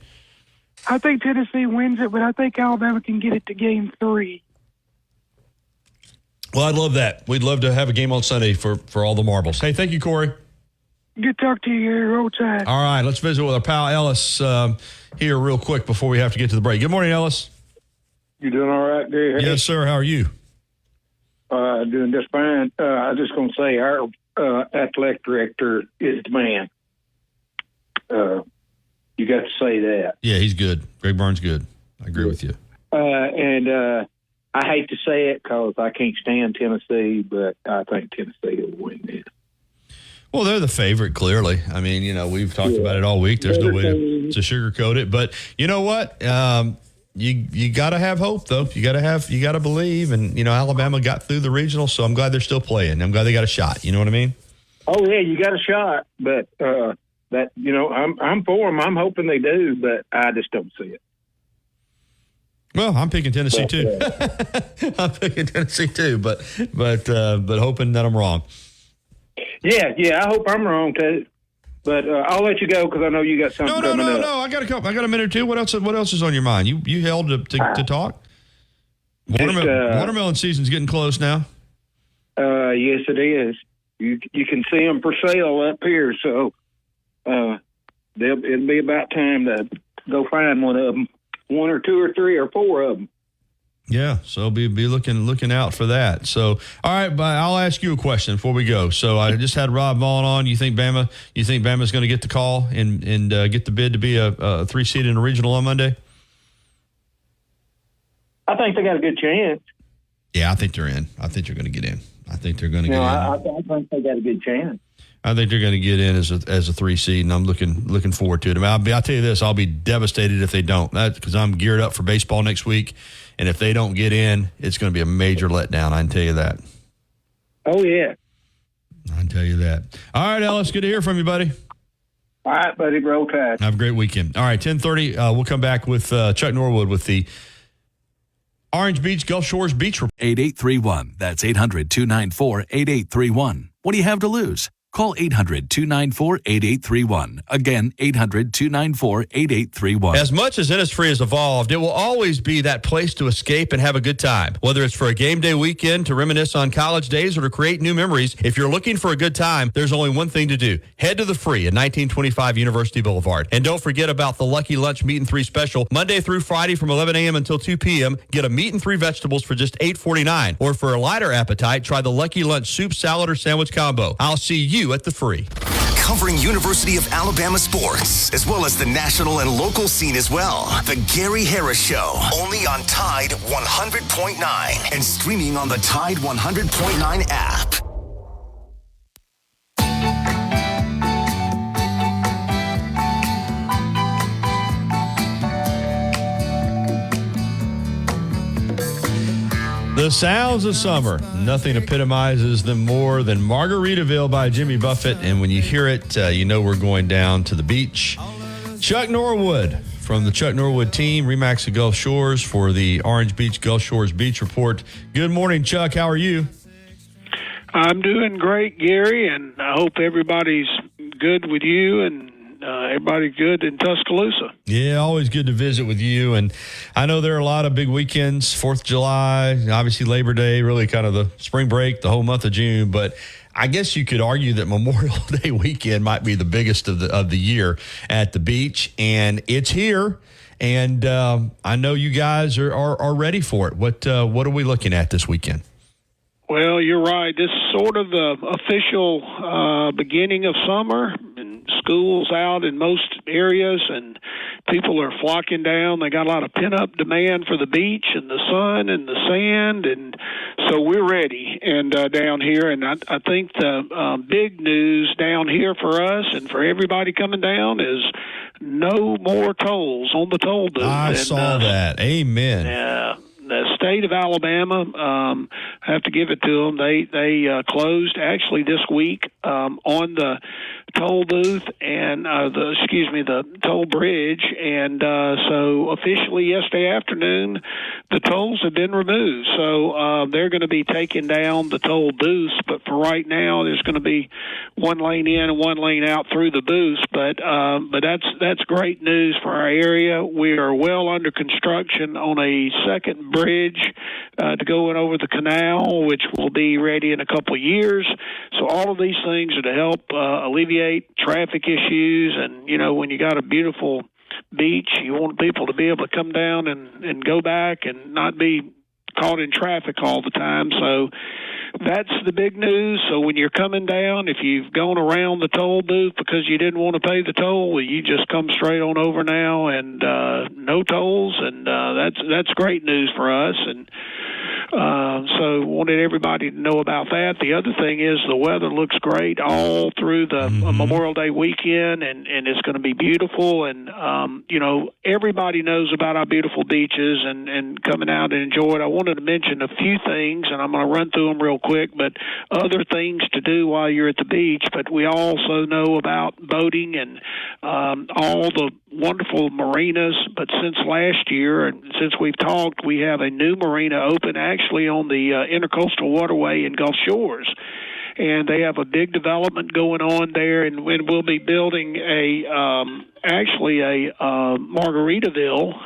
I think Tennessee wins it, but I think Alabama can get it to Game 3. Well, I'd love that. We'd love to have a game on Sunday for all the marbles. Hey, thank you, Corey. Good talk to you, Gary. Roll Tide. All right, let's visit with our pal Ellis here real quick before we have to get to the break. Good morning, Ellis. You doing all right, Gary? Yes, sir. How are you? Doing just fine. I was just going to say our athletic director is the man. You got to say that. Yeah, he's good. Greg Burns good. I agree with you. And I hate to say it because I can't stand Tennessee, but I think Tennessee will win this. Well, they're the favorite, clearly. I mean, we've talked about it all week. There's no way to sugarcoat it. But you know what? You got to have hope, though. You got to believe. And, Alabama got through the regional, so I'm glad they're still playing. I'm glad they got a shot. You know what I mean? Oh, yeah, you got a shot. But, I'm for them. I'm hoping they do, but I just don't see it. Well, I'm picking Tennessee, too. I'm picking Tennessee, too, but hoping that I'm wrong. Yeah, I hope I'm wrong, too. But I'll let you go because I know you got something coming up. No. I got a minute or two. What else is on your mind? You held to talk? Watermelon season's getting close now. Yes, it is. You can see them for sale up here, so it'll be about time to go find one of them. 1 or 2 or 3 or 4 of them. Yeah, so be looking out for that. So, all right, but I'll ask you a question before we go. So I just had Rob Vaughn on. You think Bama's going to get the call and get the bid to be a 3 seed in a regional on Monday? I think they got a good chance. Yeah, I think they're in. I think they're going to get in. I think they're going to get in. I think they got a good chance. I think they're going to get in as a 3 seed, and I'm looking forward to it. I mean, I'll tell you this: I'll be devastated if they don't. That's because I'm geared up for baseball next week, and if they don't get in, it's going to be a major letdown. I can tell you that. Oh yeah, I can tell you that. All right, Ellis, good to hear from you, buddy. All right, buddy, roll tide. Have a great weekend. All right, 10:30. We'll come back with Chuck Norwood with the Orange Beach Gulf Shores Beach Report. 8831. That's 800-294-8831. What do you have to lose? Call 800-294-8831. Again, 800-294-8831. As much as Innisfree has evolved, it will always be that place to escape and have a good time. Whether it's for a game day weekend, to reminisce on college days, or to create new memories, if you're looking for a good time, there's only one thing to do. Head to the Free at 1925 University Boulevard. And don't forget about the Lucky Lunch Meat and 3 special. Monday through Friday from 11 a.m. until 2 p.m. Get a meat and 3 vegetables for just $8.49. Or for a lighter appetite, try the Lucky Lunch soup, salad, or sandwich combo. I'll see you at the Free. Covering University of Alabama sports, as well as the national and local scene as well. The Gary Harris Show, only on Tide 100.9 and streaming on the Tide 100.9 app. The sounds of summer. Nothing epitomizes them more than Margaritaville by Jimmy Buffett. And when you hear it, you know we're going down to the beach. Chuck Norwood from the Chuck Norwood team, Remax of Gulf Shores, for the Orange Beach Gulf Shores Beach Report. Good morning, Chuck. How are you? I'm doing great, Gary, and I hope everybody's good with you and everybody good in Tuscaloosa. Yeah, always good to visit with you. And I know there are a lot of big weekends, 4th of July, obviously Labor Day, really kind of the spring break, the whole month of June. But I guess you could argue that Memorial Day weekend might be the biggest of the year at the beach, and it's here. And I know you guys are ready for it. What are we looking at this weekend? Well, you're right. This is sort of the official beginning of summer, and school's out in most areas, and people are flocking down. They got a lot of pent-up demand for the beach and the sun and the sand, and so we're ready and down here. And I think the big news down here for us and for everybody coming down is no more tolls on the toll booth. I saw that. Amen. Yeah. The state of Alabama, have to give it to them. They closed actually this week on the toll booth and the toll bridge, and so officially yesterday afternoon the tolls have been removed. So they're going to be taking down the toll booths, but for right now there's going to be one lane in and one lane out through the booths. But that's great news for our area. We are well under construction on a second bridge to go in over the canal, which will be ready in a couple of years. So all of these things are to help alleviate traffic issues. And, when you got a beautiful beach, you want people to be able to come down and go back and not be caught in traffic all the time. So that's the big news. So when you're coming down, if you've gone around the toll booth because you didn't want to pay the toll, well, you just come straight on over now, and no tolls, and that's great news for us. And so wanted everybody to know about that. The other thing is the weather looks great all through the Memorial Day weekend, and it's going to be beautiful. And, everybody knows about our beautiful beaches and coming out and enjoy it. I wanted to mention a few things, and I'm going to run through them real quick, but other things to do while you're at the beach. But we also know about boating and all the wonderful marinas. But since last year, and since we've talked, we have a new marina open actually on the Intercoastal Waterway in Gulf Shores. And they have a big development going on there, and we'll be building actually a Margaritaville,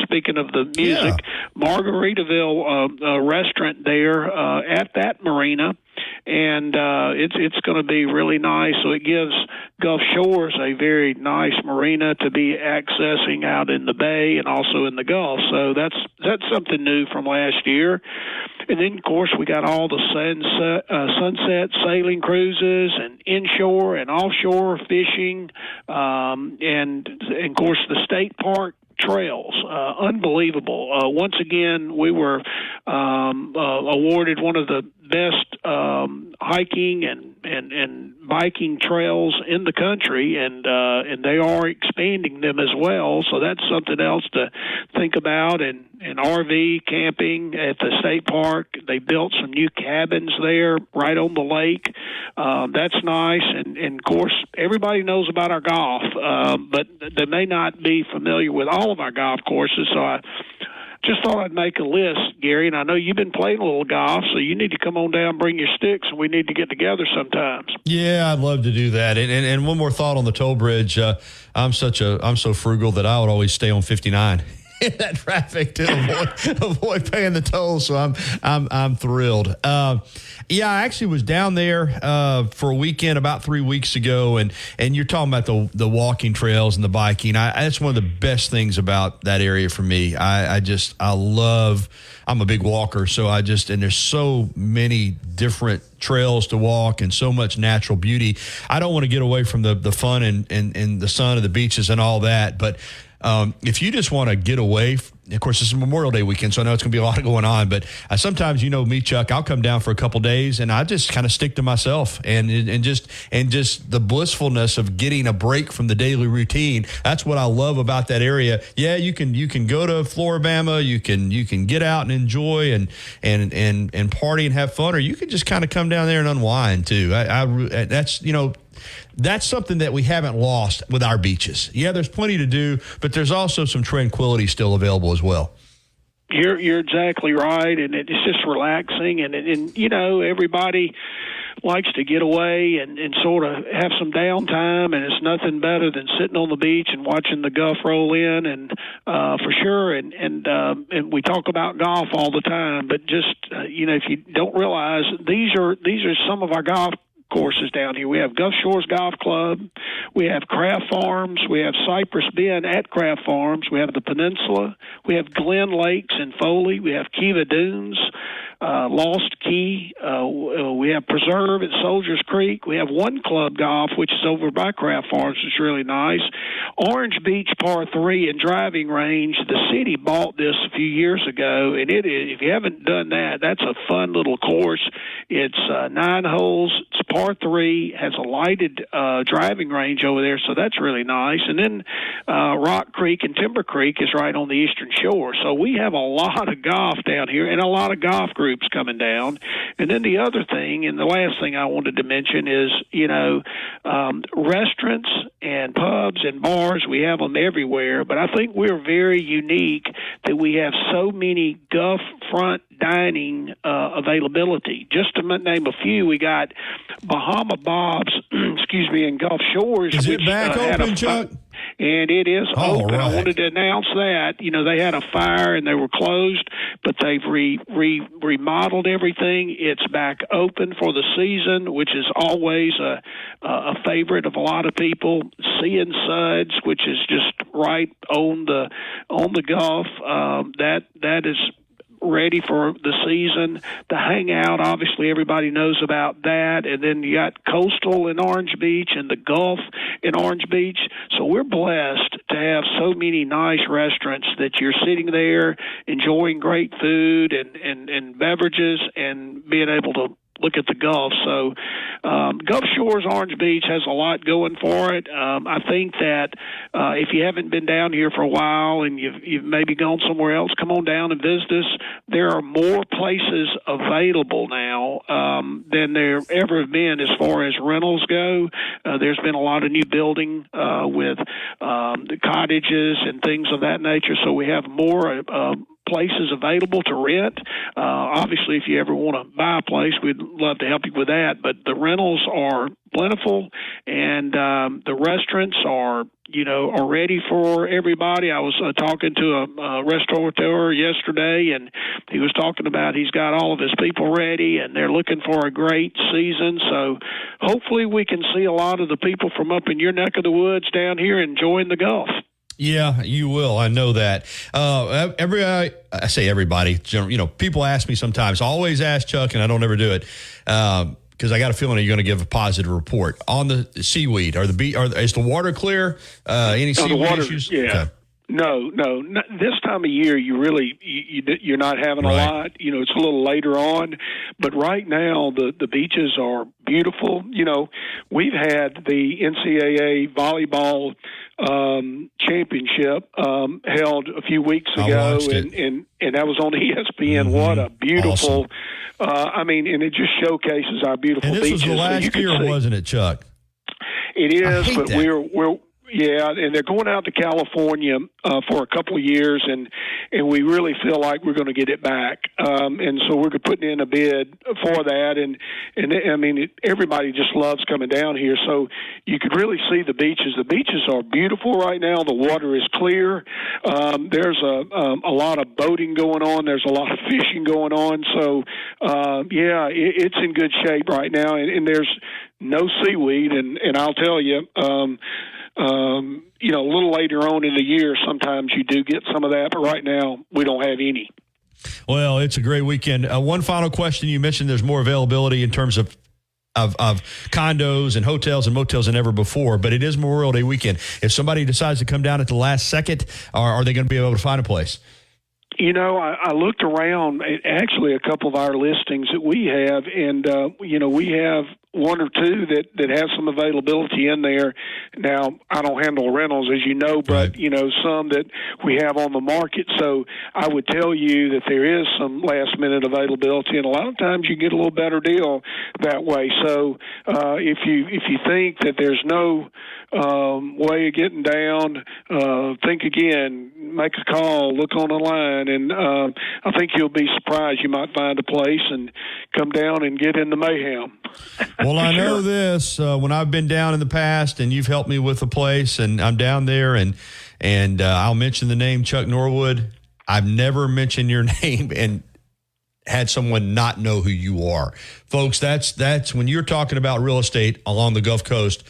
speaking of the music, Margaritaville restaurant there at that marina. And it's going to be really nice. So it gives Gulf Shores a very nice marina to be accessing out in the bay and also in the Gulf. So that's something new from last year. And then, of course, we got all the sunset sailing cruises and inshore and offshore fishing, and of course, the state park trails, unbelievable. Once again, we were awarded one of the best hiking and biking trails in the country, and they are expanding them as well. So that's something else to think about. And RV camping at the state park, they built some new cabins there right on the lake. That's nice. And of course, everybody knows about our golf, but they may not be familiar with all of our golf courses. So I just thought I'd make a list, Gary, and I know you've been playing a little golf, so you need to come on down, bring your sticks, and we need to get together sometimes. Yeah, I'd love to do that. And one more thought on the toll bridge. I'm so frugal that I would always stay on 59 in that traffic to avoid paying the toll. So I'm thrilled. Yeah, I actually was down there for a weekend about 3 weeks ago, and you're talking about the walking trails and the biking. That's one of the best things about that area for me. I'm a big walker, so and there's so many different trails to walk and so much natural beauty. I don't want to get away from the fun and the sun of the beaches and all that, but if you just want to get away of course, it's Memorial Day weekend, so I know it's going to be a lot going on. But sometimes, you know me, Chuck, I'll come down for a couple days, and I just kind of stick to myself and just the blissfulness of getting a break from the daily routine. That's what I love about that area. Yeah, you can go to Floribama, you can get out and enjoy and party and have fun, or you can just kind of come down there and unwind too. That's something that we haven't lost with our beaches. Yeah, there's plenty to do, but there's also some tranquility still available as well. You're exactly right, and it's just relaxing, and you know, everybody likes to get away and sort of have some downtime, and it's nothing better than sitting on the beach and watching the Gulf roll in, and for sure, and we talk about golf all the time, but just you know, if you don't realize, these are some of our golf courses down here. We have Gulf Shores Golf Club, we have Craft Farms, we have Cypress Bend at Craft Farms, we have the Peninsula, we have Glen Lakes in Foley, we have Kiva Dunes, Lost Key, we have Preserve at Soldiers Creek, we have One Club Golf, which is over by Craft Farms, it's really nice. Orange Beach Par 3 and Driving Range, the city bought this a few years ago, and it is, if you haven't done that, that's a fun little course. It's 9 holes, it's Par 3, has a lighted driving range over there, so that's really nice. And then Rock Creek and Timber Creek is right on the eastern shore, so we have a lot of golf down here and a lot of golf groups coming down. And then the other thing, and the last thing I wanted to mention is, you know, restaurants and pubs and bars, we have them everywhere, but I think we're very unique that we have so many Gulf front dining availability. Just to name a few, we got Bahama Bob's, in Gulf Shores. Is it back open, Chuck? And it is open. Right. I wanted to announce that. You know, they had a fire and they were closed, but they've remodeled everything. It's back open for the season, which is always a favorite of a lot of people. Sea and Suds, which is just right on the Gulf. That is ready for the season. The Hangout, obviously everybody knows about that. And then you got Coastal in Orange Beach and the Gulf in Orange Beach. So we're blessed to have so many nice restaurants that you're sitting there enjoying great food and beverages and being able to look at the Gulf. So Gulf Shores Orange Beach has a lot going for it. I think that if you haven't been down here for a while and you've maybe gone somewhere else, come on down and visit us. There are more places available now than there ever have been as far as rentals go. There's been a lot of new building with the cottages and things of that nature, so we have more places available to rent. Obviously, if you ever want to buy a place, we'd love to help you with that. But the rentals are plentiful, and the restaurants are ready for everybody. I was talking to a restaurateur yesterday, and he was talking about he's got all of his people ready, and they're looking for a great season. So hopefully we can see a lot of the people from up in your neck of the woods down here enjoying the Gulf. Yeah, you will. I know that. I say everybody. People ask me sometimes. I always ask Chuck, and I don't ever do it because I got a feeling you're going to give a positive report on the seaweed. Is the water clear? Any seaweed issues? Yeah. Okay. No. This time of year, you're not having a lot. It's a little later on, but right now the beaches are beautiful. We've had the NCAA volleyball championship held a few weeks ago, and that was on ESPN. Mm-hmm. What a beautiful! Awesome. And it just showcases our beautiful beaches. And this was the last year, wasn't it, Chuck? It is, but we're. Yeah, and they're going out to California for a couple of years, and we really feel like we're going to get it back. And so we're putting in a bid for that, and everybody just loves coming down here. So you could really see the beaches. The beaches are beautiful right now. The water is clear. There's a lot of boating going on. There's a lot of fishing going on. So it's in good shape right now, and there's no seaweed. And I'll tell you. A little later on in the year, sometimes you do get some of that, but right now we don't have any. Well, it's a great weekend. One final question. You mentioned there's more availability in terms of condos and hotels and motels than ever before, but it is Memorial Day weekend. If somebody decides to come down at the last second, are they going to be able to find a place? I looked around at actually a couple of our listings that we have, and, we have one or two that have some availability in there. Now, I don't handle rentals, as you know, but, some that we have on the market. So I would tell you that there is some last-minute availability, and a lot of times you get a little better deal that way. So if you think that there's no way of getting down, think again, make a call, look on the line, and I think you'll be surprised. You might find a place and come down and get in the mayhem. Well, I know this when I've been down in the past, and you've helped me with a place, and I'm down there, and I'll mention the name Chuck Norwood. I've never mentioned your name and had someone not know who you are. Folks, that's when you're talking about real estate along the Gulf Coast,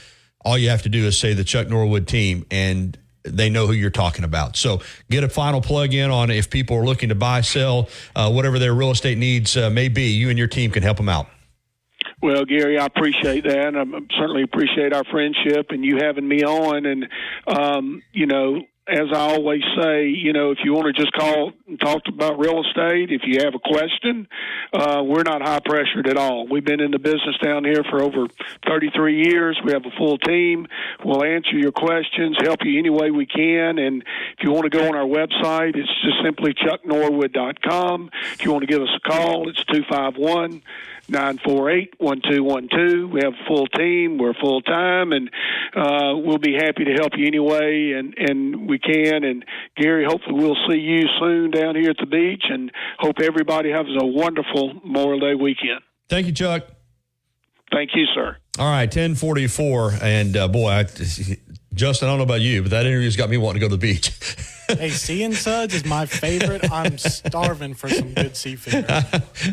all you have to do is say the Chuck Norwood team, and they know who you're talking about. So get a final plug in on if people are looking to buy, sell, whatever their real estate needs may be. You and your team can help them out. Well, Gary, I appreciate that. I certainly appreciate our friendship and you having me on. And, as I always say, if you want to just call and talk about real estate, if you have a question, we're not high pressured at all. We've been in the business down here for over 33 years. We have a full team. We'll answer your questions, help you any way we can. And if you want to go on our website, it's just simply chucknorwood.com. If you want to give us a call, it's 251-948-1212. We have a full team. We're full time, and we'll be happy to help you any way and we can. And Gary, hopefully we'll see you soon down here at the beach, and hope everybody has a wonderful Memorial Day weekend. Thank you, Chuck. Thank you, sir. All right, 10:44, and Justin, I don't know about you, but that interview's got me wanting to go to the beach. Hey, sea and suds is my favorite. I'm starving for some good seafood.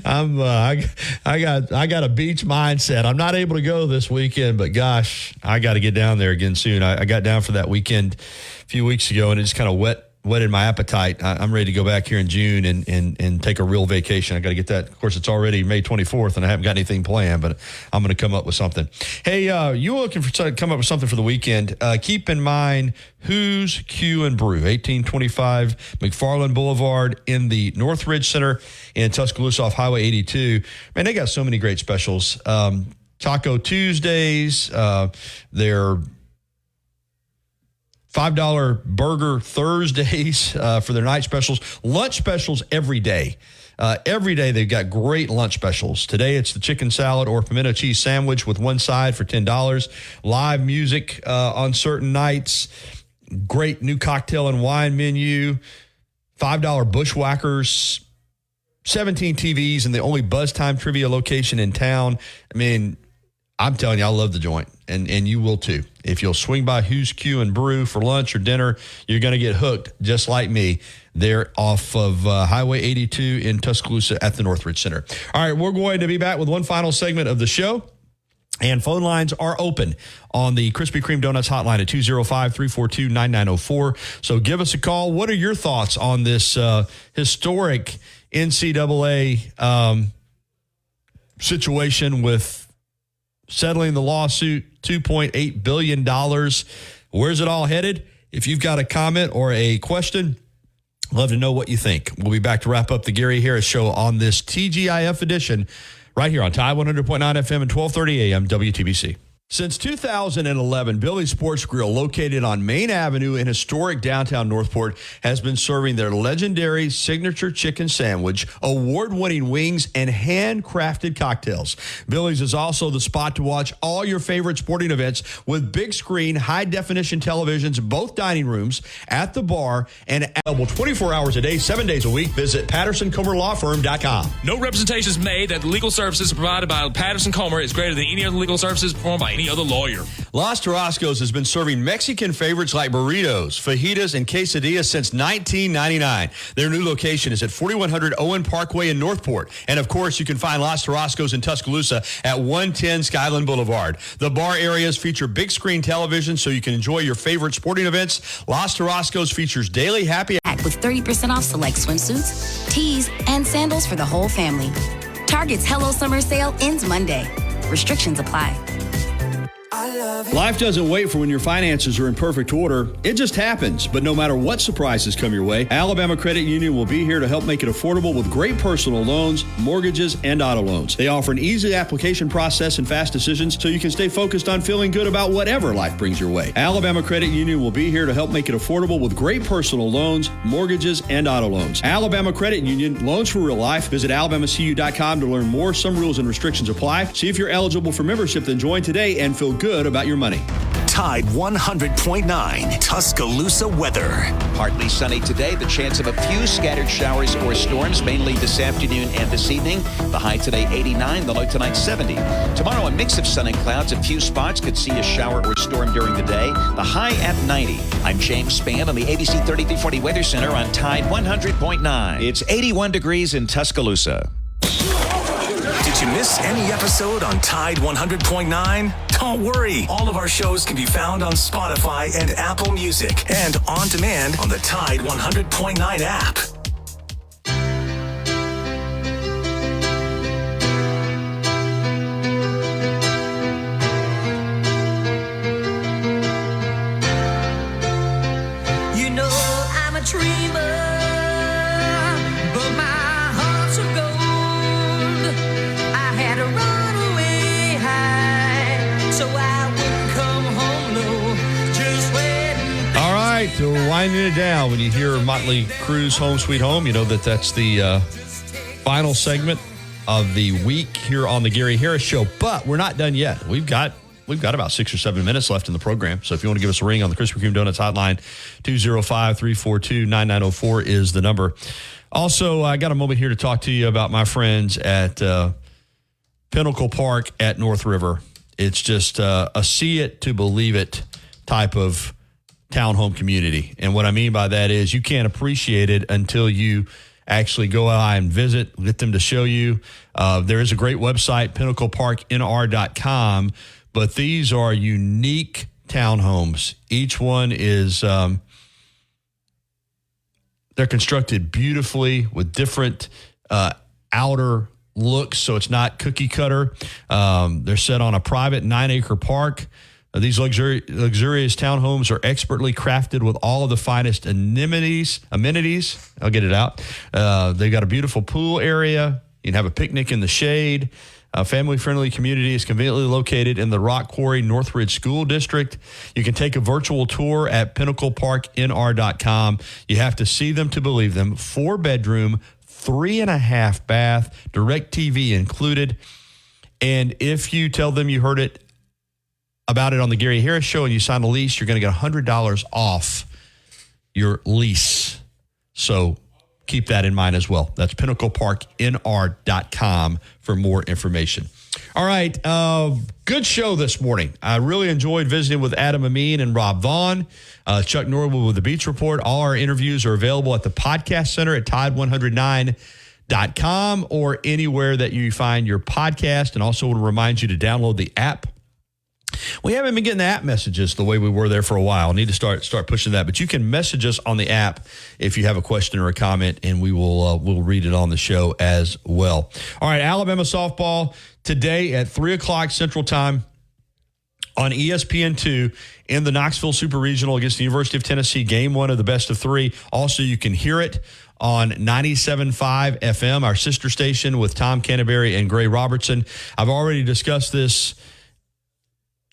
I got a beach mindset. I'm not able to go this weekend, but gosh, I got to get down there again soon. I got down for that weekend a few weeks ago, and it just kind of whetted my appetite. I'm ready to go back here in June and take a real vacation. I got to get that. Of course, it's already May 24th, and I haven't got anything planned, but I'm going to come up with something. Hey, you looking to come up with something for the weekend? Keep in mind Who's Q and Brew, 1825 McFarland Boulevard in the Northridge Center in Tuscaloosa off Highway 82. Man, they got so many great specials. Taco Tuesdays, their $5 burger Thursdays for their night specials. Lunch specials every day. Every day they've got great lunch specials. Today it's the chicken salad or pimento cheese sandwich with one side for $10. Live music on certain nights. Great new cocktail and wine menu. $5 Bushwhackers. 17 TVs and the only Buzz Time trivia location in town. I mean, I'm telling you, I love the joint, and you will too. If you'll swing by Who's Q and Brew for lunch or dinner, you're going to get hooked, just like me. They're off of Highway 82 in Tuscaloosa at the Northridge Center. All right, we're going to be back with one final segment of the show, and phone lines are open on the Krispy Kreme Donuts hotline at 205-342-9904. So give us a call. What are your thoughts on this historic NCAA situation with settling the lawsuit, $2.8 billion. Where's it all headed? If you've got a comment or a question, love to know what you think. We'll be back to wrap up the Gary Harris Show on this TGIF edition right here on Tide 100.9 FM and 1230 AM WTBC. Since 2011, Billy's Sports Grill, located on Main Avenue in historic downtown Northport, has been serving their legendary signature chicken sandwich, award-winning wings, and handcrafted cocktails. Billy's is also the spot to watch all your favorite sporting events with big screen, high-definition televisions, both dining rooms, at the bar, and available 24 hours a day, 7 days a week. Visit PattersonComerLawFirm.com. No representations made that the legal services provided by Patterson Comer is greater than any other legal services performed by any other lawyer. Los Tarascos has been serving Mexican favorites like burritos, fajitas, and quesadillas since 1999. Their new location is at 4100 Owen Parkway in Northport. And, of course, you can find Los Tarascos in Tuscaloosa at 110 Skyland Boulevard. The bar areas feature big screen television so you can enjoy your favorite sporting events. Los Tarascos features daily happy hour with 30% off select swimsuits, tees, and sandals for the whole family. Target's Hello Summer Sale ends Monday. Restrictions apply. Life doesn't wait for when your finances are in perfect order. It just happens. But no matter what surprises come your way, Alabama Credit Union will be here to help make it affordable with great personal loans, mortgages, and auto loans. They offer an easy application process and fast decisions so you can stay focused on feeling good about whatever life brings your way. Alabama Credit Union will be here to help make it affordable with great personal loans, mortgages, and auto loans. Alabama Credit Union, loans for real life. Visit alabamacu.com to learn more. Some rules and restrictions apply. See if you're eligible for membership, then join today and feel good about your money. Tide 100.9 Tuscaloosa weather. Partly sunny today. The chance of a few scattered showers or storms, mainly this afternoon and this evening. The high today 89, the low tonight 70. Tomorrow a mix of sun and clouds. A few spots could see a shower or storm during the day. The high at 90. I'm James Spann on the ABC 3340 Weather Center on Tide 100.9. It's 81 degrees in Tuscaloosa. Did you miss any episode on Tide 100.9? Don't worry. All of our shows can be found on Spotify and Apple Music and on demand on the Tide 100.9 app. You know I'm a dreamer, but my heart's of gold. I had to run away high, so I wouldn't come home low. Just waiting. All right, so we're winding it down. When you hear Motley Crue's Home Sweet Home, you know that's the final segment of the week here on the Gary Harris Show. But we're not done yet. We've got about 6 or 7 minutes left in the program. So if you want to give us a ring on the Krispy Kreme Donuts hotline, 205-342-9904 is the number. Also, I got a moment here to talk to you about my friends at Pinnacle Park at North River. It's just a see it to believe it type of townhome community. And what I mean by that is you can't appreciate it until you actually go out and visit, get them to show you. There is a great website, pinnacleparknr.com, but these are unique townhomes. Each one is, they're constructed beautifully with different outer looks, so it's not cookie cutter. They're set on a private 9-acre park. These luxurious townhomes are expertly crafted with all of the finest amenities. I'll get it out. They've got a beautiful pool area. You can have a picnic in the shade. A family-friendly community is conveniently located in the Rock Quarry Northridge School District. You can take a virtual tour at pinnacleparknr.com. You have to see them to believe them. 4-bedroom, 3.5 bath, direct TV included. And if you tell them you heard it about it on the Gary Harris Show and you sign a lease, you're going to get $100 off your lease. So keep that in mind as well. That's pinnacleparknr.com for more information. All right. Good show this morning. I really enjoyed visiting with Adam Amin and Rob Vaughn. Chuck Norwood with the Beach Report. All our interviews are available at the podcast center at tide109.com or anywhere that you find your podcast. And also want to remind you to download the app. We haven't been getting the app messages the way we were there for a while. Need to start pushing that. But you can message us on the app if you have a question or a comment, and we will we'll read it on the show as well. All right, Alabama softball today at 3 o'clock Central Time on ESPN2 in the Knoxville Super Regional against the University of Tennessee, game 1 of the best of 3. Also, you can hear it on 97.5 FM, our sister station with Tom Canterbury and Gray Robertson. I've already discussed this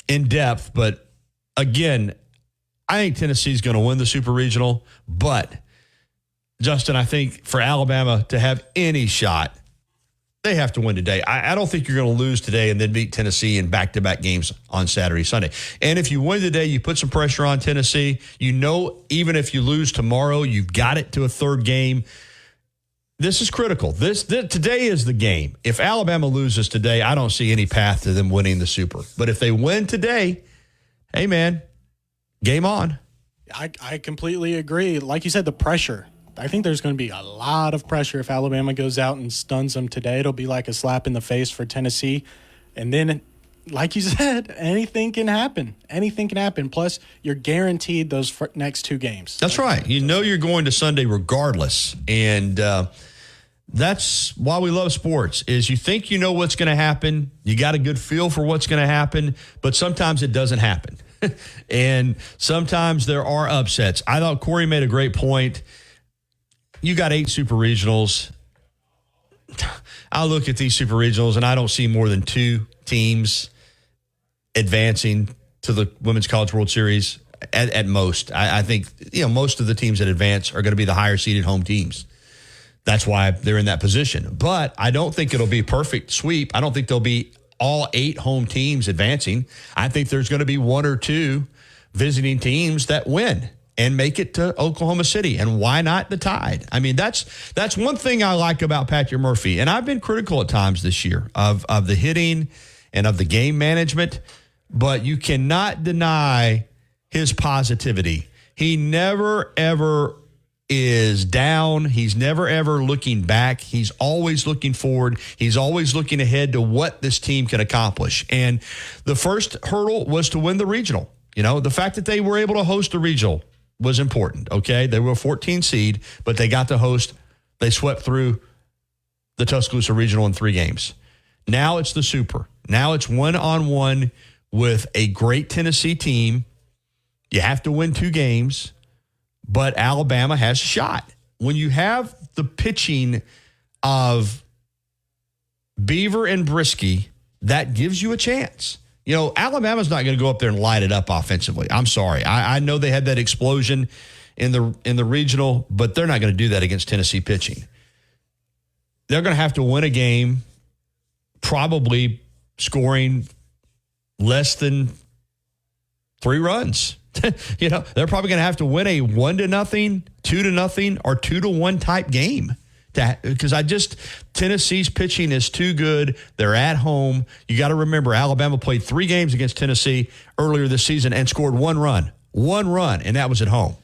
in depth, but again, I think Tennessee's going to win the Super Regional, but Justin, I think for Alabama to have any shot, they have to win today. I don't think you're going to lose today and then beat Tennessee in back-to-back games on Saturday, Sunday. And if you win today, you put some pressure on Tennessee. You know, even if you lose tomorrow, you've got it to a third game. This is critical. Today is the game. If Alabama loses today, I don't see any path to them winning the Super. But if they win today, hey, man, game on. I completely agree. Like you said, the pressure. I think there's going to be a lot of pressure if Alabama goes out and stuns them today. It'll be like a slap in the face for Tennessee. And then, like you said, anything can happen. Anything can happen. Plus, you're guaranteed those next 2 games. That's right. You know you're going to Sunday regardless. And That's why we love sports, is you think you know what's going to happen. You got a good feel for what's going to happen, but sometimes it doesn't happen. And sometimes there are upsets. I thought Corey made a great point. You got 8 super regionals. I look at these super regionals, and I don't see more than 2 teams advancing to the Women's College World Series at most. I think most of the teams that advance are going to be the higher seeded home teams. That's why they're in that position. But I don't think it'll be a perfect sweep. I don't think there'll be all 8 home teams advancing. I think there's going to be 1 or 2 visiting teams that win and make it to Oklahoma City. And why not the Tide? I mean, that's one thing I like about Patrick Murphy. And I've been critical at times this year of the hitting and of the game management, but you cannot deny his positivity. He never, ever is down. He's never, ever looking back. He's always looking forward. He's always looking ahead to what this team can accomplish. And the first hurdle was to win the regional. The fact that they were able to host the regional was important, okay? They were a 14 seed, but they got to host. They swept through the Tuscaloosa Regional in 3 games. Now it's the Super. Now it's one-on-one with a great Tennessee team. You have to win 2 games. But Alabama has a shot. When you have the pitching of Beaver and Brisky, that gives you a chance. Alabama's not going to go up there and light it up offensively. I'm sorry. I know they had that explosion in the regional, but they're not going to do that against Tennessee pitching. They're going to have to win a game, probably scoring less than 3 runs. They're probably going to have to win a 1-0, 2-0, or 2-1 type game. Because Tennessee's pitching is too good. They're at home. You got to remember, Alabama played 3 games against Tennessee earlier this season and scored 1 run. 1 run, and that was at home.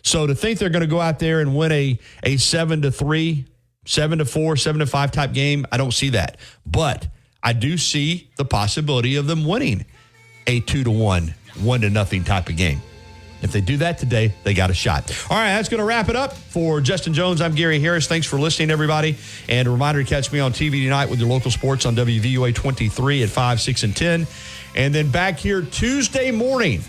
So to think they're going to go out there and win a 7-3, 7-4, 7-5 type game, I don't see that. But I do see the possibility of them winning a 2-1, 1-0 type of game. If they do that today, they got a shot. All right, that's going to wrap it up. For Justin Jones, I'm Gary Harris. Thanks for listening, everybody. And a reminder to catch me on TV tonight with your local sports on WVUA 23 at 5, 6, and 10. And then back here Tuesday morning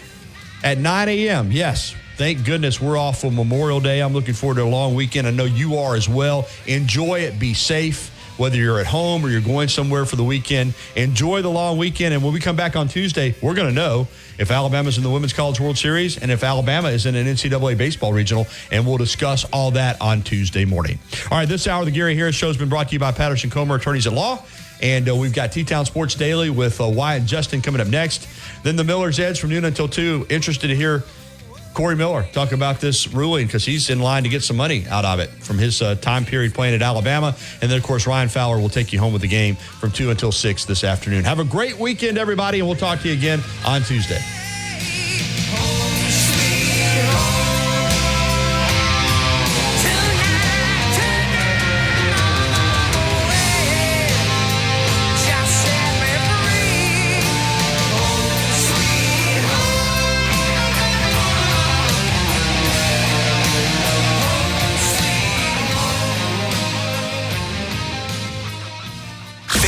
at 9 a.m. Yes, thank goodness we're off for Memorial Day. I'm looking forward to a long weekend. I know you are as well. Enjoy it. Be safe. Whether you're at home or you're going somewhere for the weekend, enjoy the long weekend. And when we come back on Tuesday, we're going to know if Alabama's in the Women's College World Series and if Alabama is in an NCAA baseball regional, and we'll discuss all that on Tuesday morning. All right, this hour of the Gary Harris Show has been brought to you by Patterson Comer Attorneys at Law. And we've got T-Town Sports Daily with Wyatt and Justin coming up next. Then the Miller's Edge from noon until 2. Interested to hear Corey Miller talk about this ruling because he's in line to get some money out of it from his time period playing at Alabama. And then, of course, Ryan Fowler will take you home with the game from 2 until 6 this afternoon. Have a great weekend, everybody, and we'll talk to you again on Tuesday.